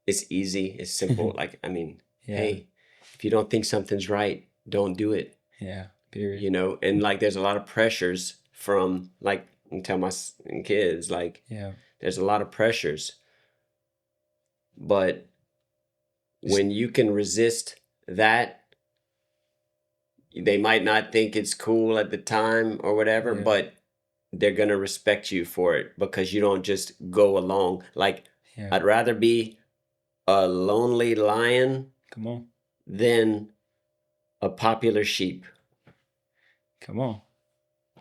it's easy, it's simple. Like, I mean, hey, if you don't think something's right, don't do it. Yeah. Period. And like, there's a lot of pressures from, like, I tell my kids, like, there's a lot of pressures, but when you can resist that, they might not think it's cool at the time or whatever, but they're going to respect you for it, because you don't just go along. Like, I'd rather be a lonely lion than a popular sheep. Come on.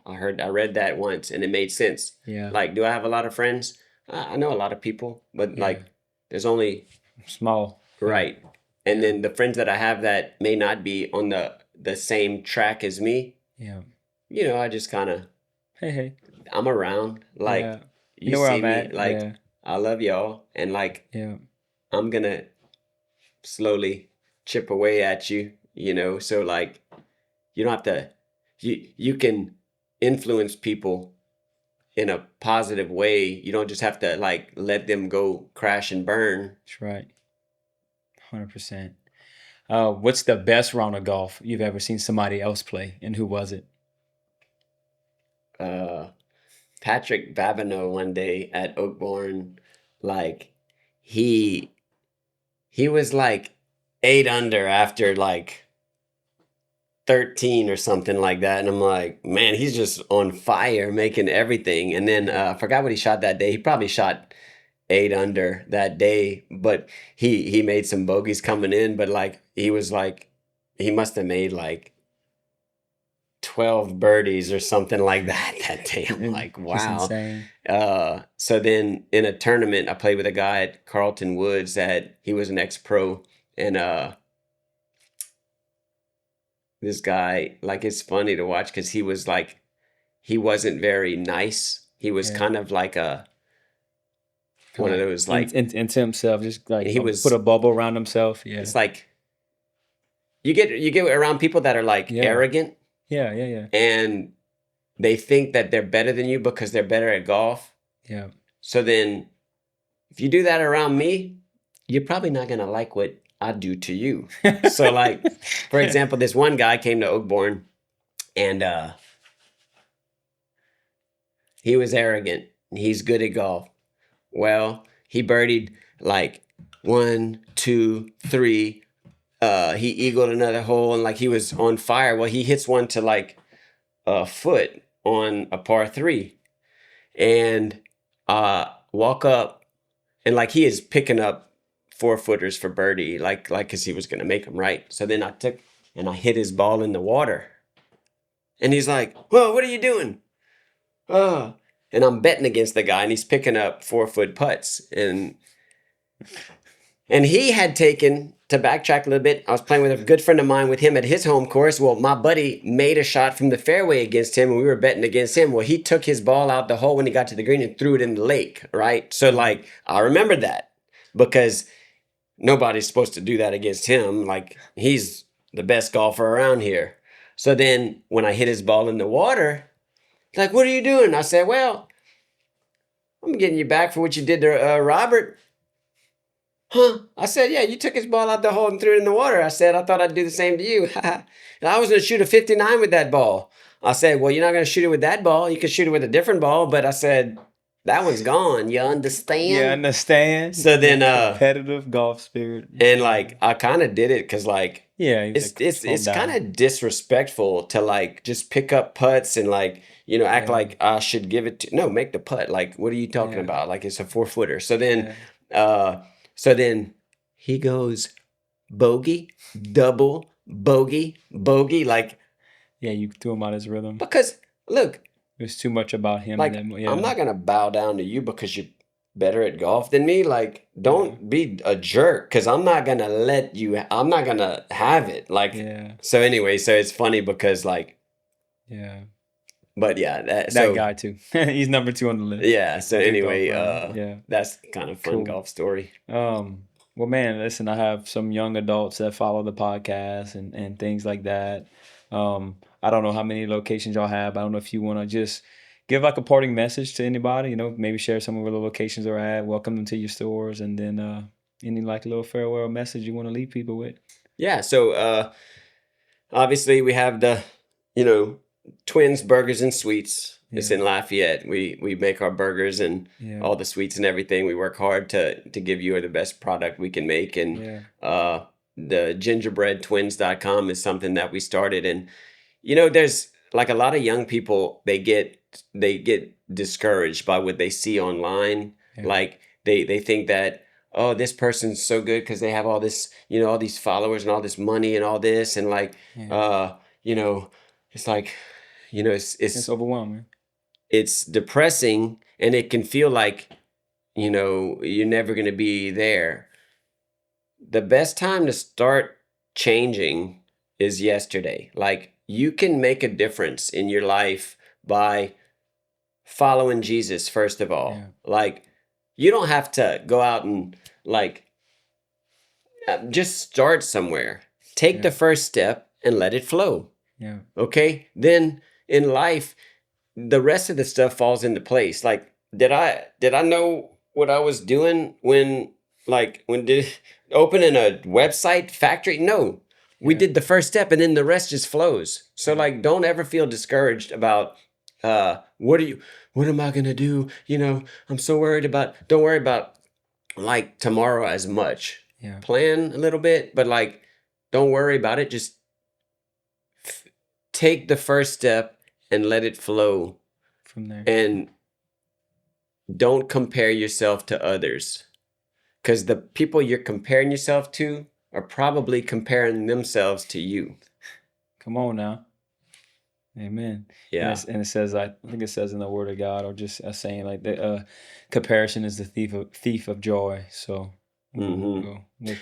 I read that once and it made sense. Yeah. Like, do I have a lot of friends? I know a lot of people, but Yeah. like, there's only Small. Yeah. right. And Yeah. then the friends that I have that may not be on the same track as me, Yeah. I just kind of Hey. I'm around. Like, Yeah. You you know where see I'm me, at. like, Yeah. I love y'all, and like Yeah. I'm gonna slowly chip away at you, so like you don't have to you can influence people in a positive way. You don't just have to like let them go crash and burn. That's right. 100%. What's the best round of golf you've ever seen somebody else play, and who was it? uh Patrick Babineau one day at Oakbourne, like he he was like 8 under after like 13 or something like that. And I'm like, man, he's just on fire making everything. And then I forgot what he shot that day. He probably shot 8 under that day, but he made some bogeys coming in, but like he was like he must have made like 12 birdies or something like that day. I'm like, Just wow. insane. So then in a tournament, I played with a guy at Carlton Woods that he was an ex-pro, and this guy, like, it's funny to watch because he wasn't very nice. He was Yeah. kind of like one of those like into himself, just like he put was. a bubble around himself. Yeah. It's like you get around people that are like Yeah. arrogant Yeah. Yeah. Yeah. and they think that they're better than you because they're better at golf. Yeah. So then if you do that around me, you're probably not gonna like what I do to you. So like, for example, this one guy came to Oakbourne and he was arrogant. He's good at golf. Well, he birdied like 1, 2, 3. He eagled another hole and like he was on fire. Well, he hits one to like a foot on a par 3 and walk up and like he is picking up 4-footers for birdie, like because he was gonna make them right. So then I took and I hit his ball in the water, and he's like, "Whoa, what are you doing?" And I'm betting against the guy, and he's picking up 4-foot putts, and he had taken, to backtrack a little bit, I was playing with a good friend of mine with him at his home course. Well, my buddy made a shot from the fairway against him, and we were betting against him. Well, he took his ball out the hole when he got to the green and threw it in the lake, right? So, like, I remember that because nobody's supposed to do that against him. Like, he's the best golfer around here. So then when I hit his ball in the water, he's like, "What are you doing?" I said, "Well, I'm getting you back for what you did to Robert." Huh? I said, "Yeah, you took his ball out the hole and threw it in the water." I said, "I thought I'd do the same to you." And I was going to shoot a 59 with that ball. I said, "Well, you're not going to shoot it with that ball. You can shoot it with a different ball." But I said, "That one's gone. You understand?" Yeah, understand. So then, competitive golf spirit, and like, I kind of did it because like, yeah, it's kind of disrespectful to like just pick up putts and like, act like I should give it to, no, make the putt. Like, what are you talking about? Like, it's a 4-footer. So then, so then he goes bogey, double, bogey, bogey. Like, yeah, you threw him out his rhythm. because look, It was too much about him. like, and then, I'm not going to bow down to you because you're better at golf than me. Like, don't be a jerk because I'm not going to I'm not going to have it. Like, so anyway, so it's funny because like, but yeah, that guy too. He's number 2 on the list. Yeah. So anyway, that's kind of fun golf story. Well, man, listen, I have some young adults that follow the podcast and things like that. I don't know how many locations y'all have. I don't know if you want to just give like a parting message to anybody, maybe share some of where the locations are at, welcome them to your stores, and then any like little farewell message you want to leave people with. Yeah. So obviously we have the, Twins Burgers and Sweets. It's in Lafayette. We make our burgers and all the sweets and everything. We work hard to give you the best product we can make. And the gingerbreadtwins.com is something that we started. And, there's like a lot of young people, they get discouraged by what they see online. Like they think that, oh, this person's so good because they have all this, all these followers and all this money and all this. And like, it's like, you know, It's overwhelming. it's depressing, and it can feel like, you know, you're never going to be there. The best time to start changing is yesterday. Like, you can make a difference in your life by following Jesus, first of all. Yeah. Like, you don't have to go out and, like, just start somewhere. Take Yeah. the first step and let it flow. Yeah. Okay? Then in life, the rest of the stuff falls into place. Like, did I know what I was doing when did opening a website factory? No. We Yeah. did the first step, and then the rest just flows. So Yeah. like, don't ever feel discouraged about what am I gonna do? You know, I'm so worried about. Don't worry about like tomorrow as much. Yeah. Plan a little bit, but like, don't worry about it. Just take the first step and let it flow. From there. And don't compare yourself to others, because the people you're comparing yourself to are probably comparing themselves to you. Come on now. Amen. Yeah. And it says, I think it says in the Word of God, or just a saying like that, comparison is the thief of joy. So Mhm. we'll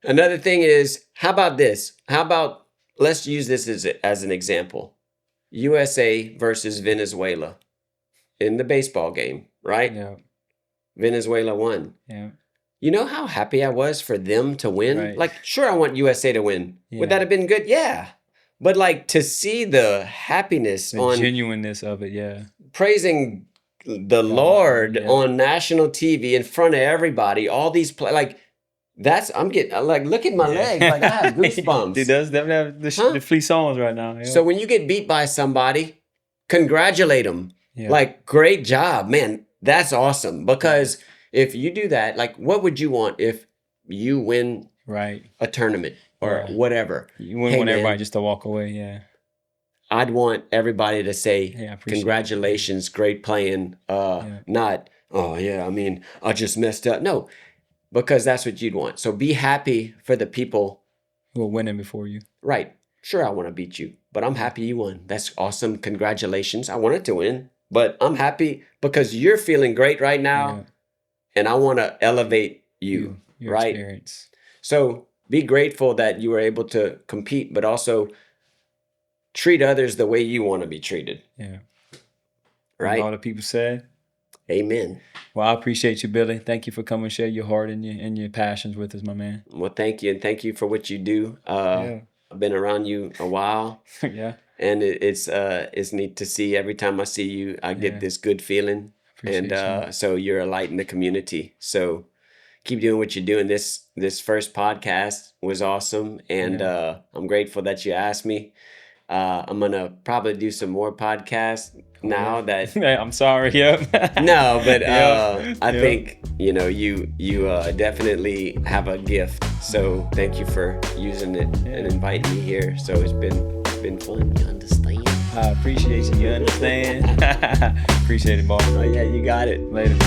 Another thing is, how about this? How about, let's use this as an example. USA versus Venezuela in the baseball game, right? yeah, Venezuela won. yeah, You know how happy I was for them to win? Right. Like, sure, I want USA to win. Yeah. Would that have been good? Yeah. But like, to see the happiness the on genuineness of it. Yeah, praising the Lord yeah. on national TV in front of everybody, all these like, I'm getting like, look at my legs, like I have goosebumps. Dude, does them have the fleece on right now? Yeah. So when you get beat by somebody, congratulate them. Yeah. Like, great job, man. That's awesome. Because if you do that, like, what would you want if you win right a tournament or Yeah. whatever? You wouldn't Hey, want man, everybody just to walk away. Yeah, I'd want everybody to say, Hey, I appreciate it. congratulations, great playing. Yeah. Not, oh yeah, I mean, I just messed up. No, because that's what you'd want. So be happy for the people. Who were winning before you? Right. Sure, I want to beat you, but I'm happy you won. That's awesome. Congratulations. I wanted to win, but I'm happy because you're feeling great right now, Yeah. and I want to elevate you, Your right? experience. So be grateful that you were able to compete, but also treat others the way you want to be treated, Yeah. right? All the people said. Amen. Well, I appreciate you, Billy. Thank you for coming and share your heart and your passions with us, my man. Well, thank you, and thank you for what you do. Yeah. I've been around you a while, Yeah. and it's neat to see. Every time I see you, I get Yeah. this good feeling. Appreciate And so you're a light in the community. So keep doing what you're doing. This first podcast was awesome, and I'm grateful that you asked me. I'm gonna probably do some more podcasts now that. I'm sorry. Yep. No, but Yep. I Yep. think you definitely have a gift. So thank you for using it and inviting me here. So it's been fun. You understand? I appreciate you. You understand? Appreciate it, boss. Oh yeah, you got it. Later.